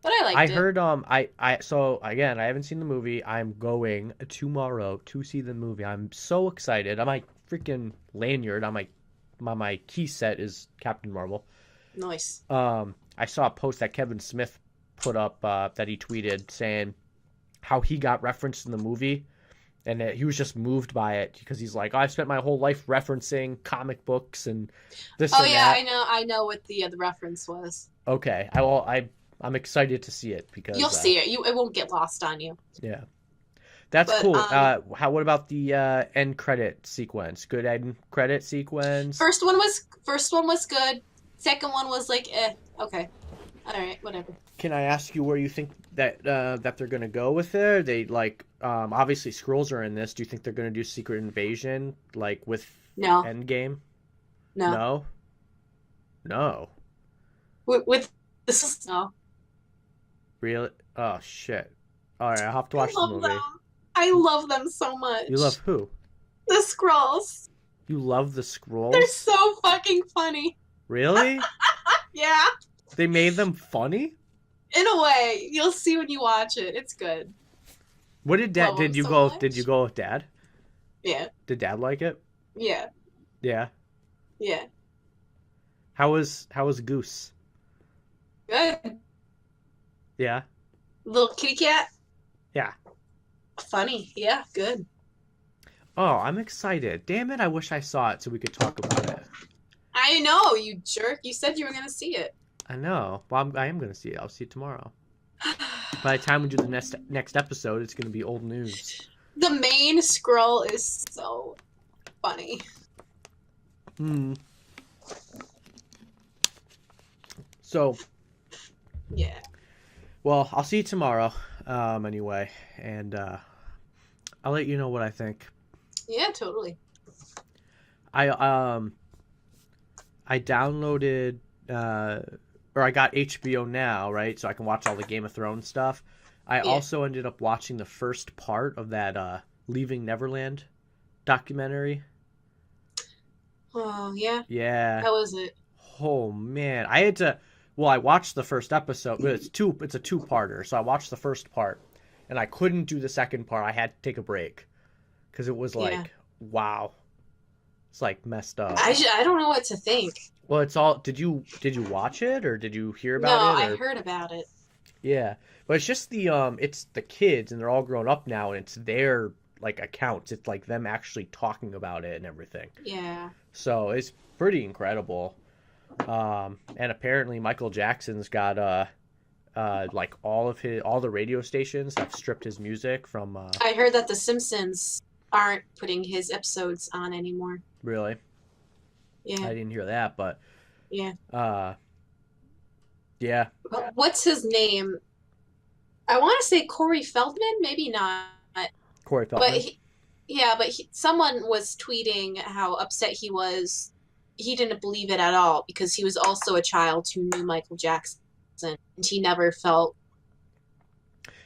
But I liked I it. heard so again, I haven't seen the movie. I'm going tomorrow to see the movie. I'm so excited. On my freaking lanyard on my key set is Captain Marvel. Nice. I saw a post that Kevin Smith put up that he tweeted saying how he got referenced in the movie, and that he was just moved by it because he's like, I've spent my whole life referencing comic books and this Oh and yeah, that. I know what the reference was. Okay, I'm excited to see it because You'll see it. It won't get lost on you. Yeah, that's But, cool. What about the end credit sequence? Good end credit sequence. First one was good. Second one was like, okay, all right, whatever. Can I ask you where you think that they're gonna go with it? They like obviously Skrulls are in this. Do you think they're gonna do Secret Invasion like with No. Endgame? No. No. With this, no. Really? Oh shit! All right, I'll have to watch the movie. Them. I love them so much. You love who? The Skrulls. You love the Skrulls? They're so fucking funny. Really? Yeah. They made them funny? In a way, you'll see when you watch it. It's good. What did Dad? Love Did them you so go? much. Did you go with Dad? Yeah. Did Dad like it? Yeah. Yeah. Yeah. How was Goose? Good. Yeah. Little kitty cat. Yeah. Funny. Yeah. Good. Oh, I'm excited. Damn it! I wish I saw it so we could talk about it. I know, you jerk. You said you were gonna see it. I know. Well, I am going to see it. I'll see it tomorrow. By the time we do the next episode, it's going to be old news. The main Skrull is so funny. So, Yeah. well, I'll see you tomorrow. Anyway, and I'll let you know what I think. Yeah, totally. I downloaded or I got HBO Now, right? So I can watch all the Game of Thrones stuff. I also ended up watching the first part of that Leaving Neverland documentary. Oh, yeah? Yeah. How was it? Oh man, I had to. Well, I watched the first episode. But it's a two-parter, so I watched the first part, and I couldn't do the second part. I had to take a break because it was like, wow, it's like messed up. I don't know what to think. Well, it's all. Did you watch it or did you hear about No, it? I heard about it. Yeah, but it's just it's the kids and they're all grown up now, and it's their like accounts. It's like them actually talking about it and everything. Yeah. So it's pretty incredible. And apparently Michael Jackson's got like all the radio stations have stripped his music from. I heard that The Simpsons aren't putting his episodes on anymore. Really? Yeah. I didn't hear that, but Yeah. yeah. What's his name? I want to say Corey Feldman, maybe not. Corey Feldman. But someone was tweeting how upset he was. He didn't believe it at all because he was also a child who knew Michael Jackson, and he never felt.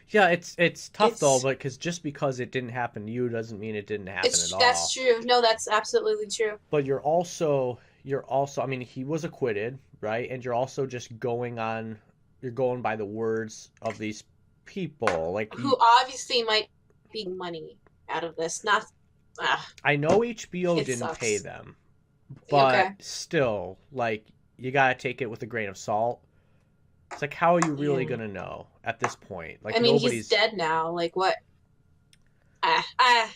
Yeah, it's tough though, but just because it didn't happen to you doesn't mean it didn't happen at all. That's true. No, that's absolutely true. But you're also. I mean, he was acquitted, right? And you're also just going by the words of these people, like who obviously might be money out of this. Not. I know HBO didn't pay them, but still, like you gotta take it with a grain of salt. It's like, how are you really gonna know at this point? Like, I mean, he's dead now. Like, what?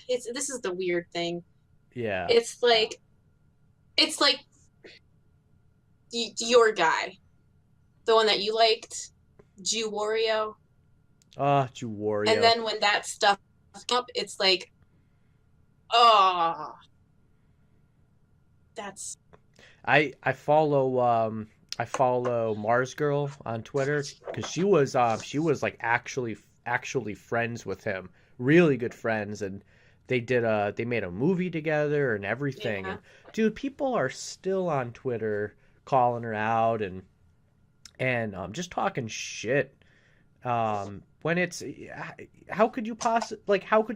This is the weird thing. Yeah. It's like your guy, the one that you liked, Jew Wario. Jew Wario. And then when that stuff comes up, it's like, oh, that's. I follow Mars Girl on Twitter because she was like actually friends with him, really good friends, and they made a movie together and everything. Yeah. And dude, people are still on Twitter calling her out and just talking shit. When it's how could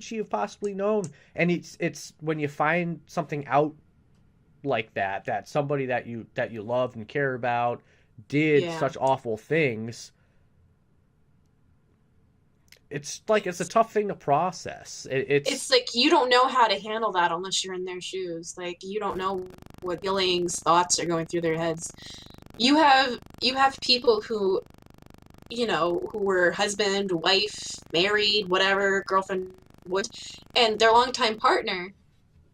she have possibly known? And it's when you find something out like that somebody that you love and care about did such awful things. It's like it's a tough thing to process. It's like you don't know how to handle that unless you're in their shoes. Like you don't know what feelings, thoughts are going through their heads. You have people who, who were husband, wife, married, whatever, girlfriend, and their longtime partner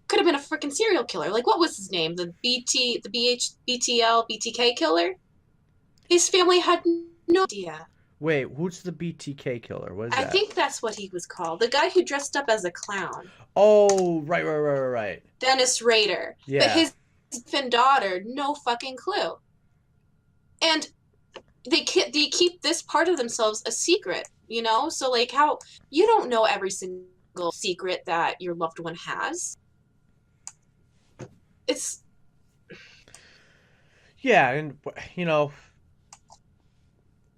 could have been a freaking serial killer. Like, what was his name? The BTK killer? His family had no idea. Wait, who's the BTK killer? What is that? I think that's what he was called. The guy who dressed up as a clown. Oh, right. Dennis Rader. Yeah. But his infant daughter, no fucking clue. And they keep this part of themselves a secret, So, like, how you don't know every single secret that your loved one has. It's. Yeah, and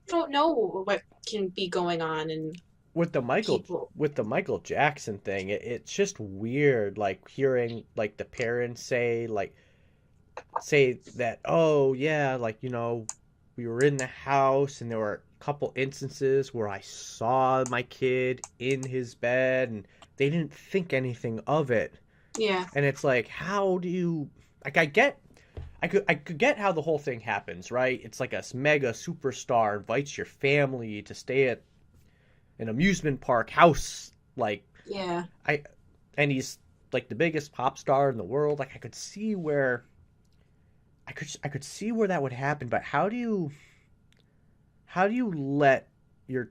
don't know what can be going on and with the Michael Jackson thing. It's just weird, like hearing like the parents say that, oh yeah, like we were in the house and there were a couple instances where I saw my kid in his bed and they didn't think anything of it. Yeah. And it's like, how do you like? I could get how the whole thing happens, right? It's like a mega superstar invites your family to stay at an amusement park house, like and he's like the biggest pop star in the world. Like I could see where that would happen, but how do you let your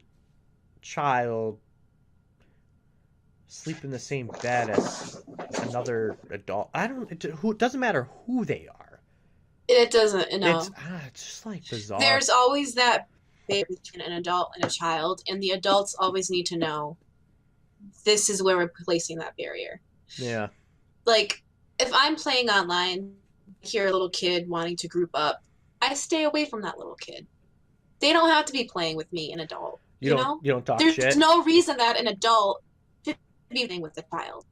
child sleep in the same bed as another adult? It doesn't matter who they are. It doesn't, no. It's just like bizarre. There's always that barrier between an adult and a child, and the adults always need to know this is where we're placing that barrier. Yeah. Like, if I'm playing online, hear a little kid wanting to group up, I stay away from that little kid. They don't have to be playing with me, an adult. You know? You don't talk There's shit. no reason that an adult should be playing with a child.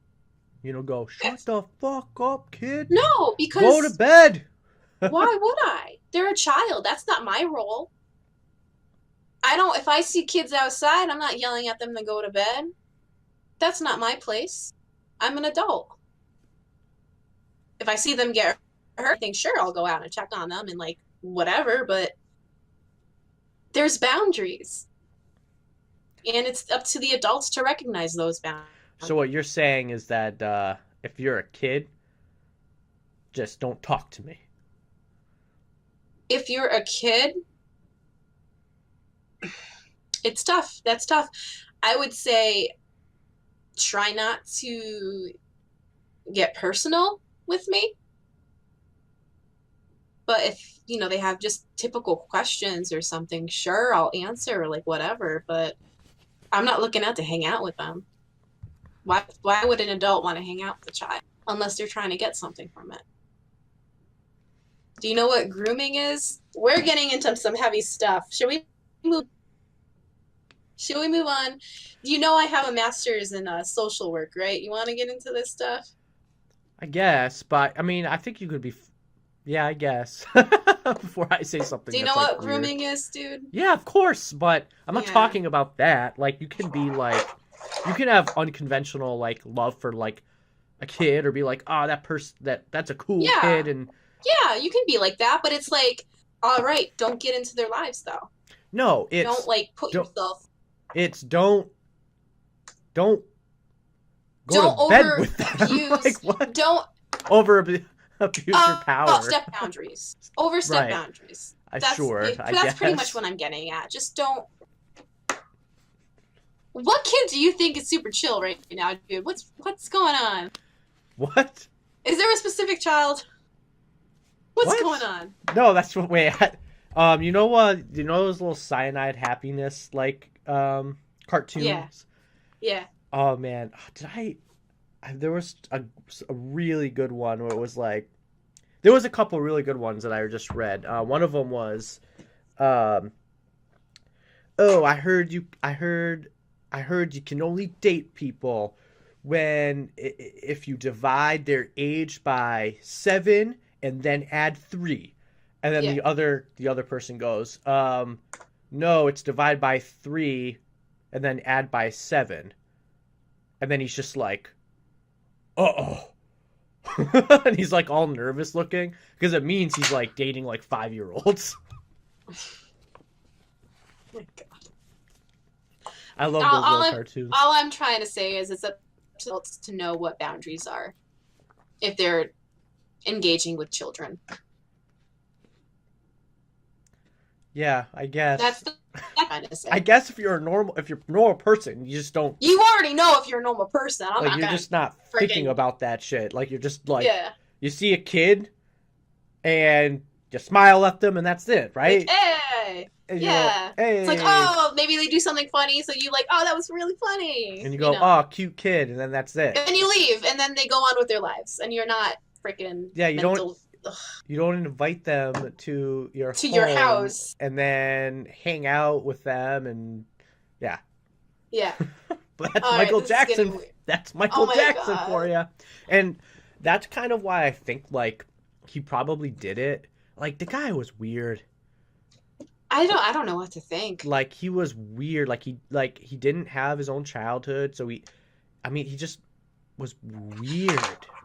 You don't go, shut the fuck up, kid. No, because Go to bed. why would I? They're a child. That's not my role. If I see kids outside, I'm not yelling at them to go to bed. That's not my place. I'm an adult. If I see them get hurt, I think, sure, I'll go out and check on them and, like, whatever, but there's boundaries. And it's up to the adults to recognize those boundaries. So what you're saying is that if you're a kid, just don't talk to me. If you're a kid, it's tough. That's tough. I would say try not to get personal with me. But if, they have just typical questions or something, sure, I'll answer, like, whatever. But I'm not looking out to hang out with them. Why would an adult want to hang out with a child unless they're trying to get something from it? Do you know what grooming is? We're getting into some heavy stuff. Should we move on? You know I have a master's in social work, right? You want to get into this stuff? I guess, but I mean, I think you could be. Yeah, I guess. Before I say something. Do you know what grooming is, dude? Yeah, of course, but I'm not talking about that. Like, you can be like, you can have unconventional like love for like a kid, or be like, oh, that person that's a cool kid, and yeah, you can be like that, but it's like, all right, don't get into their lives though. No, it's don't like put yourself. It's don't go to bed with them. Like, what? Don't abuse your power. Step boundaries. Overstep boundaries. That's pretty much what I'm getting at. Just don't. What kid do you think is super chill right now, dude? What's going on? What? Is there a specific child? What's going on? No, that's what. Wait, you know what? You know those little cyanide happiness like cartoons? Yeah. Oh man, there was a really good one where it was like, there was a couple really good ones that I just read. One of them was, I heard you can only date people if you divide their age by 7 and then add 3. And then the other person goes, no, it's divide by 3 and then add by 7. And then he's just like, uh-oh. And he's like all nervous looking, because it means he's like dating like 5-year-olds. Oh my God. I love those little cartoons. All I'm trying to say is it's up to adults to know what boundaries are if they're engaging with children. Yeah, I guess. That's kind of say. I guess if you're a normal person, you just don't. You already know if you're a normal person. You're just not thinking about that shit. Like, you're just like, you see a kid, and you smile at them, and that's it, right? Like, hey, hey. It's like, oh, maybe they do something funny, so you like, oh, that was really funny. And you go, oh, cute kid, and then that's it. And you leave, and then they go on with their lives, and you're not freaking. Yeah, you don't. You don't invite them to your your house and then hang out with them, and yeah. But that's Michael Jackson. That's Michael Jackson for you. And that's kind of why I think like he probably did it. Like, the guy was weird. I don't know what to think. Like, he was weird. Like he didn't have his own childhood, so he just was weird.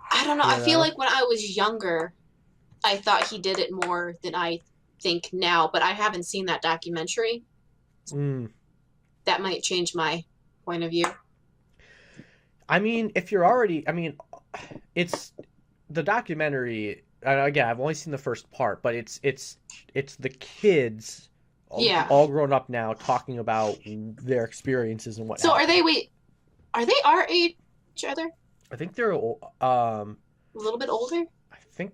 I don't know. I feel like when I was younger, I thought he did it more than I think now, but I haven't seen that documentary. That might change my point of view. I mean, if you're already, it's the documentary. Again, I've only seen the first part, but it's the kids, all grown up now, talking about their experiences and what. So are they our age? Other? I think they're a little bit older. I think.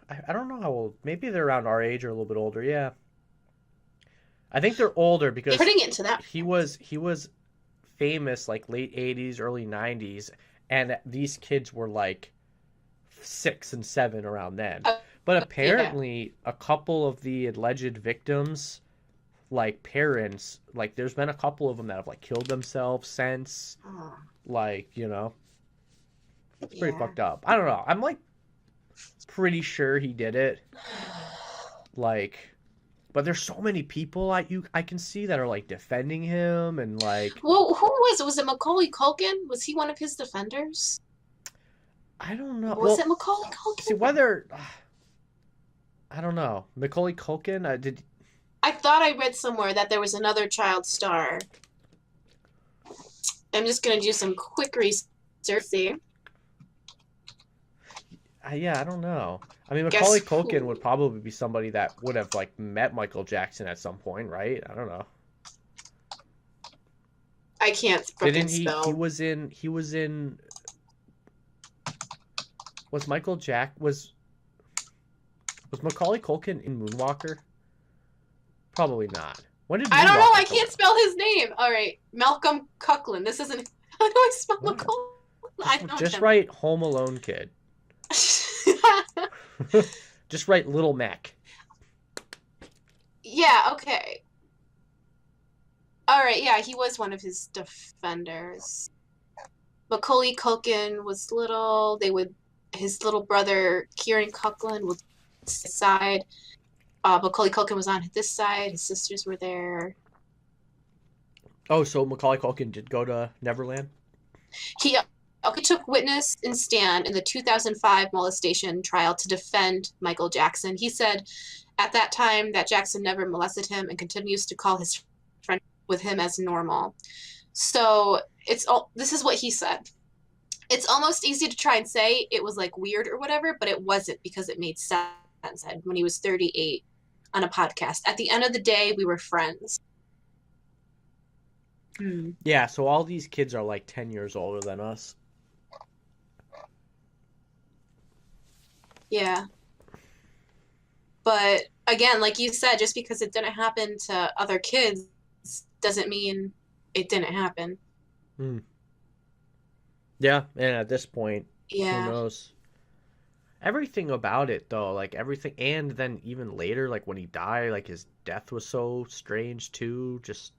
I don't know how old. Maybe they're around our age or a little bit older. Yeah. I think they're older because Turning it into that. he was famous like late 80s, early 90s, and these kids were like 6 and 7 around then. But apparently a couple of the alleged victims, like parents, like there's been a couple of them that have like killed themselves since. Like, you know, it's pretty fucked up. I don't know. I'm like pretty sure he did it. Like, but there's so many people I can see that are like defending him and like. Well, who was it? Was it Macaulay Culkin? Was he one of his defenders? I don't know. Was it Macaulay Culkin? See whether I don't know. Macaulay Culkin. I thought I read somewhere that there was another child star. I'm just gonna do some quick research. See. Yeah, I don't know. I mean, Macaulay Culkin would probably be somebody that would have like met Michael Jackson at some point, right? I don't know. I can't fucking spell. He was in. Was Macaulay Culkin in Moonwalker? Probably not. When did I don't know. I come can't out? spell his name. All right, Malcolm Cuckland. This isn't. How do I spell Macaulay? I don't Just know. write Home Alone Kid. Just write Little Mac. Yeah. Okay. All right. Yeah, he was one of his defenders. Macaulay Culkin was little. His little brother Kieran Culkin was this side. Macaulay Culkin was on this side. His sisters were there. Oh, so Macaulay Culkin did go to Neverland? He took witness and stand in the 2005 molestation trial to defend Michael Jackson. He said at that time that Jackson never molested him and continues to call his friend with him as normal. So this is what he said. It's almost easy to try and say it was like weird or whatever, but it wasn't because it made sense when he was 38 on a podcast. At the end of the day, we were friends. Yeah, so all these kids are like 10 years older than us. Yeah. But again, like you said, just because it didn't happen to other kids doesn't mean it didn't happen. Yeah, and at this point, who knows? Everything about it, though, like everything, and then even later, like when he died, like his death was so strange too. Just,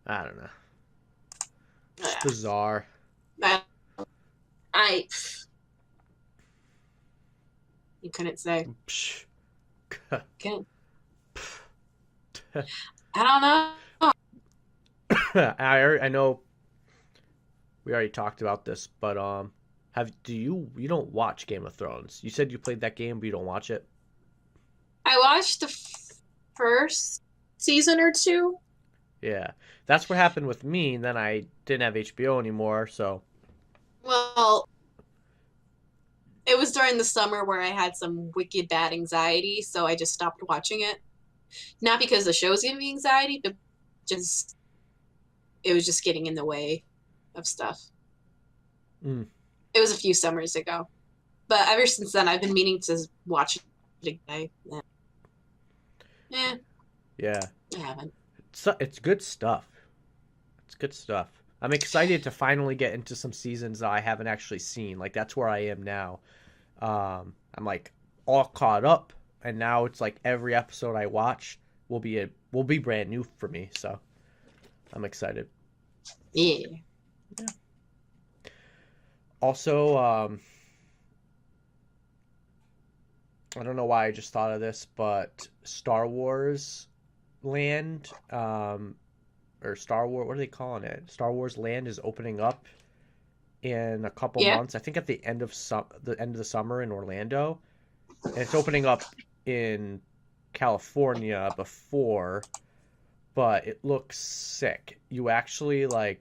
I don't know. Just bizarre. You couldn't say. I don't know. I know we already talked about this, but you don't watch Game of Thrones? You said you played that game, but you don't watch it. I watched the first season or two. Yeah, that's what happened with me. And then I didn't have HBO anymore, so. Well, it was during the summer where I had some wicked bad anxiety, so I just stopped watching it. Not because the show's giving me anxiety, but just it was just getting in the way of stuff. It was a few summers ago, but ever since then I've been meaning to watch it again. Yeah, I haven't. It's good stuff. It's good stuff. I'm excited to finally get into some seasons that I haven't actually seen. Like that's where I am now. I'm like all caught up, and now it's like every episode I watch will be brand new for me. So I'm excited. Yeah. Also, I don't know why I just thought of this, but Star Wars Land, or Star Wars, what are they calling it? Star Wars Land is opening up in a couple months. I think at the end of the summer in Orlando, and it's opening up in California before, but it looks sick. You actually like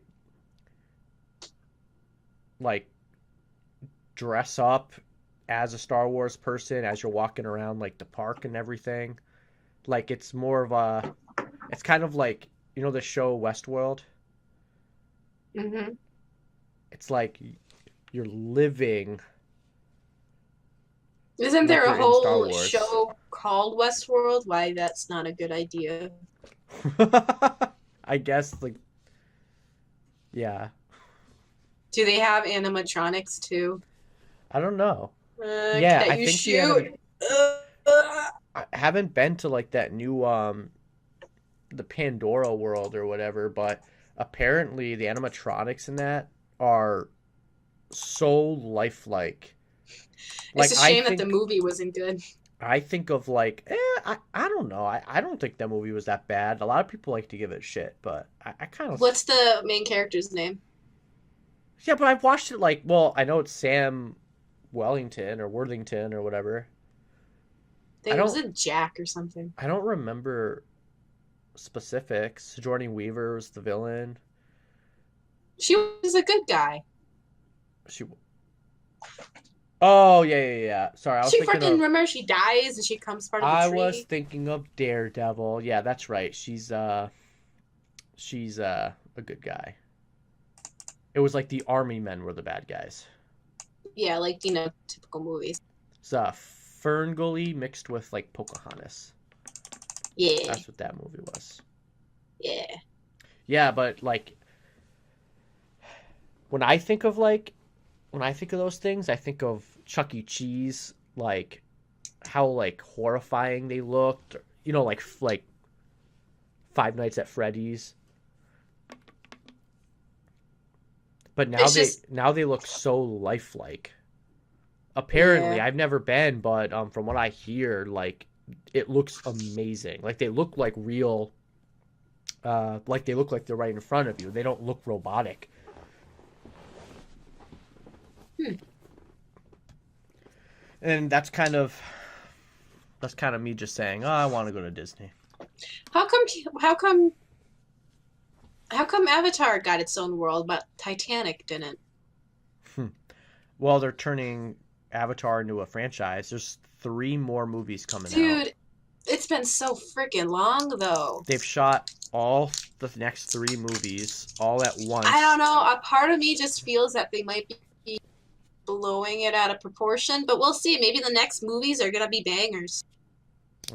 dress up as a Star Wars person as you're walking around like the park and everything. Like it's more of it's kind of like, you know, the show Westworld. Mm-hmm. It's like you're living. Isn't there a whole show called Westworld? Why that's not a good idea? I guess, like, yeah. Do they have animatronics too? I don't know. Yeah, That I you think shoot? I haven't been to like that new the Pandora world or whatever, but apparently the animatronics in that are so lifelike. It's Like a shame that the movie wasn't good. I think of like I don't know. I don't think that movie was that bad. A lot of people like to give it shit, but I kind of What's the main character's name? yeah. But I've watched it like well, I know it's Sam Wellington or Worthington or whatever. I think it was a Jack or something. I don't remember specifics. Sigourney Weaver was the villain. She was a good guy. She. Oh yeah. Sorry, I was She thinking freaking of. remember she dies and she comes part of the I tree. was thinking of Daredevil. Yeah, that's right. She's a good guy. It was like the army men were the bad guys. Yeah, like typical movies. It's Ferngully mixed with like Pocahontas. Yeah. That's what that movie was. Yeah. Yeah, but like when I think of those things, I think of Chuck E. Cheese, like how like horrifying they looked. You know, like Five Nights at Freddy's. But now they look so lifelike. Apparently, Yeah. I've never been, but from what I hear, like it looks amazing. Like they look like real. Like they look like they're right in front of you. They don't look robotic. And that's kind of me just saying, oh, I want to go to Disney. How come Avatar got its own world, but Titanic didn't? Well, they're turning Avatar into a franchise. There's 3 more movies coming out. Dude, it's been so freaking long, though. They've shot all the next 3 movies all at once. I don't know. A part of me just feels that they might be blowing it out of proportion, but we'll see. Maybe the next movies are gonna be bangers.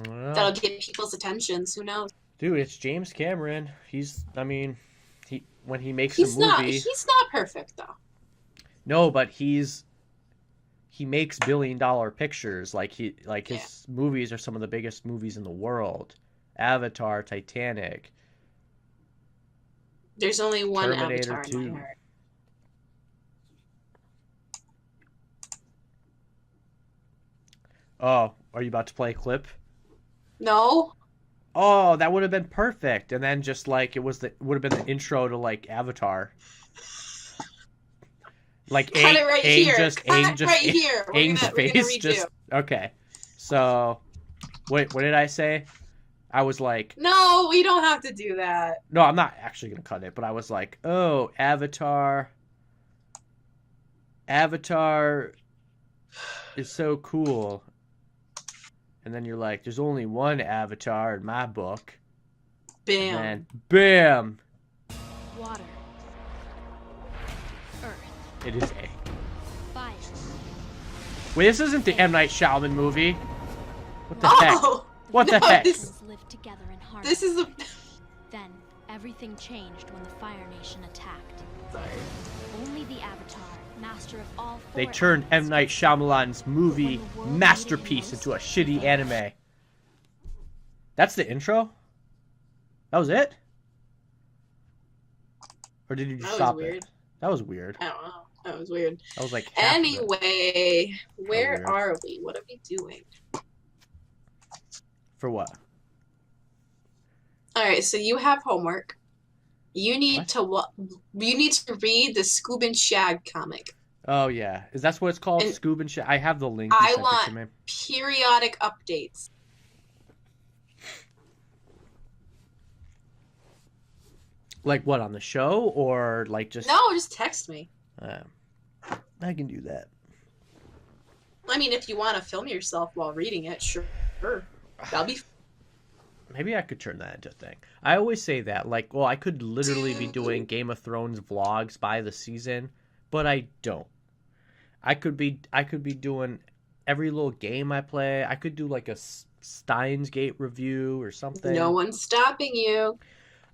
Well, That'll get people's attentions. Who knows? dude, it's James Cameron. When he makes a movie, He's not perfect though. no, but he makes billion-dollar pictures. Like his movies are some of the biggest movies in the world. Avatar, Titanic. There's only one Terminator Avatar 2. in my heart. Oh, are you about to play a clip? No. Oh, that would have been perfect. And then just like would have been the intro to like Avatar. Like Cut it right here. Aang's We're face gonna redo. just okay. So, what did I say? I was like, No, we don't have to do that. no, I'm not actually gonna cut it, but I was like, oh, Avatar is so cool. And then you're like, there's only one Avatar in my book. Bam. And bam! Water. Earth. It is A. Fire. Wait, this isn't the M. Night Shyamalan movie. What the heck? Oh, What the no, heck? Humans lived together in harmony. this is a. Then everything changed when the Fire Nation attacked. Only the Avatar, master of all four They turned M. elements, Night Shyamalan's movie When the world masterpiece needed into a shitty anime. That's the intro? That was it? Or did you just That was stop weird. it? That was weird. I don't know. That was weird. That was like half of it. Anyway, where weird. are we? What are we doing? For what? All right, so you have homework. You need What? to you need to read the Scoob and Shag comic. Oh yeah, is that what it's called? And Scoob and shit. I have the link. You I sent it to want me. periodic updates. Like what, on the show or like just? No, just text me. I can do that. I mean, if you want to film yourself while reading it, sure. That'll be. Maybe I could turn that into a thing. I always say that, like, well, I could literally be doing Game of Thrones vlogs by the season, but I don't. I could be doing every little game I play. I could do like Steins Gate review or something. No one's stopping you.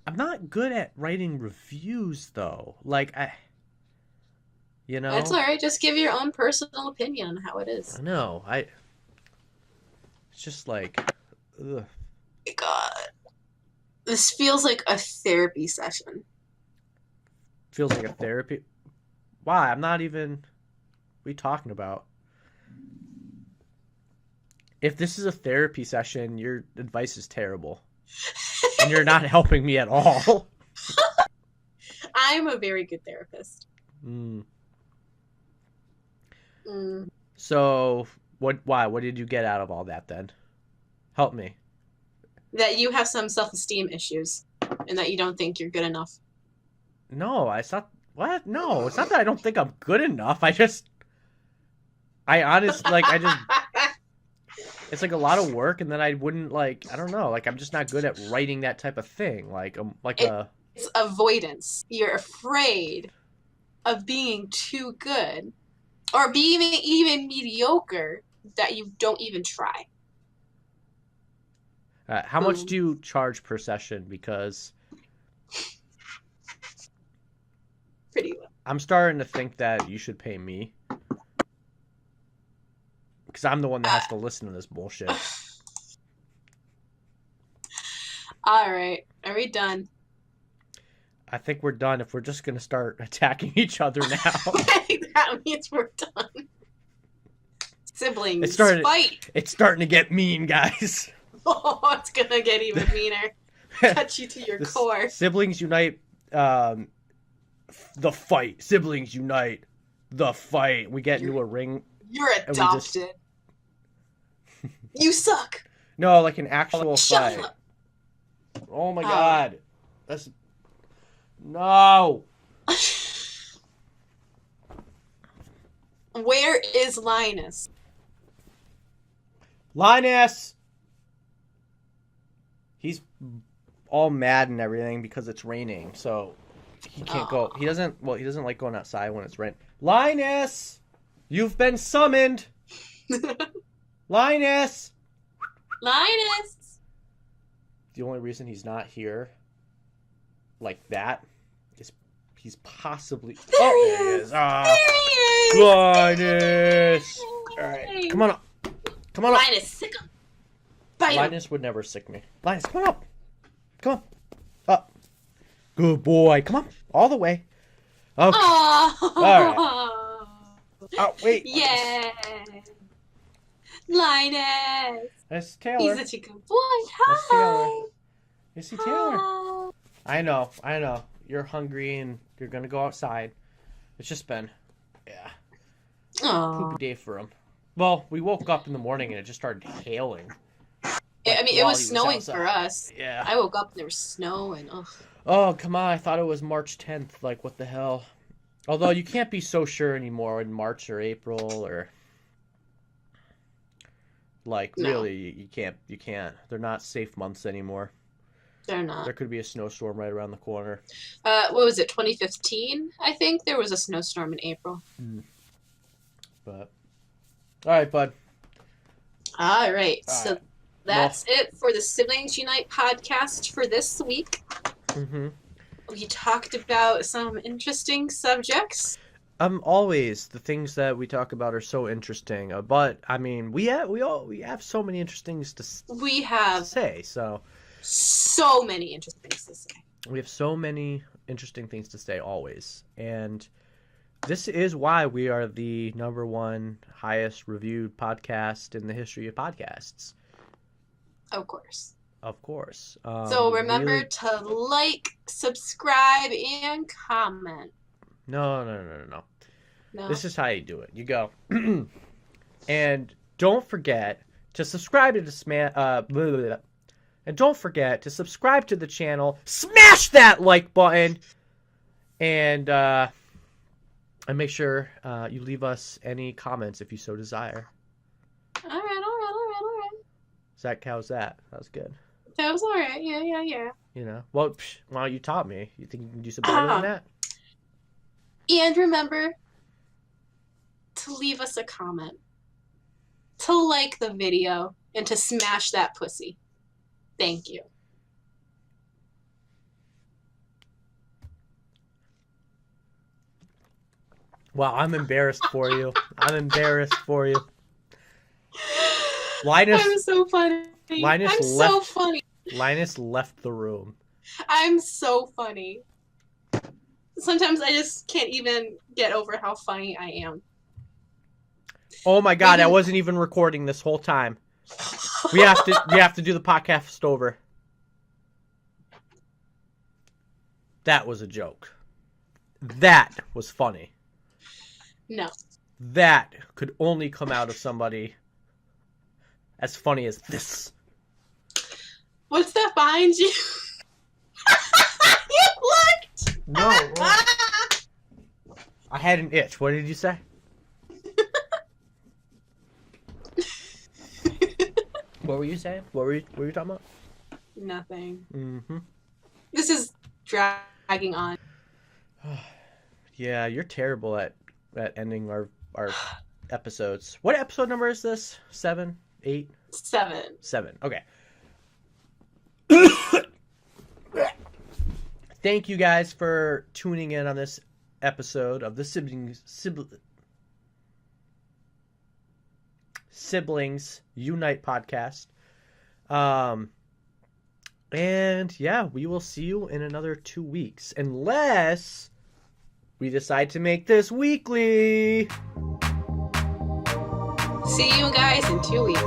I'm not good at writing reviews though. Like you know. That's all right. Just give your own personal opinion on how it is. I know. It's just like, ugh. God, this feels like a therapy session. Feels like a therapy. Why? I'm not even. What are you talking about? If this is a therapy session, your advice is terrible. And you're not helping me at all. I'm a very good therapist. So, why? What did you get out of all that then? Help me. That you have some self-esteem issues and that you don't think you're good enough. No, it's not. What? No, it's not that I don't think I'm good enough. I honestly, it's like a lot of work, and then I wouldn't I don't know, I'm just not good at writing that type of thing. It's avoidance. You're afraid of being too good or being even mediocre that you don't even try. How much do you charge per session? Because pretty well. I'm starting to think that you should pay me. Because I'm the one that has to listen to this bullshit. All right. Are we done? I think we're done if we're just going to start attacking each other now. That means we're done. Siblings, fight! It's starting to get mean, guys. Oh, it's going to get even meaner. Touch you to your core. Siblings unite. The fight. Siblings unite. The fight. We get into a ring. You're adopted. You suck. No, like an actual Shut fight. up. Oh my god. That's no. Where is Linus? Linus. He's all mad and everything because it's raining, so he can't go. He doesn't like going outside when it's raining. Linus, you've been summoned. Linus! Linus! The only reason he's not here like that is he's possibly... There he is! There he is! Linus! Alright, come on up. Come on up. Linus, sick him. Bite Linus him. would never sick me. Linus, come on up. Come on. Up. Good boy. Come on. All the way. Okay. Oh. Alright. Oh, wait. Yeah. Linus. That's Taylor. He's such a good boy. Hi. You see Taylor? I know. You're hungry and you're gonna go outside. It's just been, poopy day for him. Well, we woke up in the morning and it just started hailing. I mean, it was snowing for us. Yeah. I woke up and there was snow and Oh, come on. I thought it was March 10th. Like, what the hell? Although you can't be so sure anymore in March or April or... really, you can't. They're not safe months anymore. They're not. There could be a snowstorm right around the corner. What was it, 2015? I think there was a snowstorm in April. But, all right, bud. All right. So that's it for the Siblings Unite podcast for this week. We talked about some interesting subjects. Always the things that we talk about are so interesting. But I mean, we have so many interesting things to say. So many interesting things to say. We have so many interesting things to say always, and this is why we are the #1 highest reviewed podcast in the history of podcasts. Of course. So remember to like, subscribe, and comment. No. This is how you do it. You go, and don't forget to subscribe to and don't forget to subscribe to the channel. Smash that like button, and make sure you leave us any comments if you so desire. All right. How's that? That was good. That was all right. Yeah. You know, well, you taught me. You think you can do some better than that? And remember to leave us a comment, to like the video, and to smash that pussy. Thank you. Wow, I'm embarrassed for you. I'm embarrassed for you. Linus, I'm so funny. Linus I'm left, so funny. Linus left the room. I'm so funny. Sometimes I just can't even get over how funny I am. Oh my god, I Maybe- wasn't even recording this whole time. We have to do the podcast over. That was a joke. That was funny. No. That could only come out of somebody as funny as this. What's that behind you? You looked! No. I had an itch. What did you say? What were you saying? What were you talking about? Nothing. Mm-hmm. This is dragging on. Yeah, you're terrible at ending our episodes. What episode number is this? 7? 8? 7. 7. Okay. Thank you guys for tuning in on this episode of the Siblings Unite podcast. And yeah, we will see you in another 2 weeks, unless we decide to make this weekly. See you guys in 2 weeks.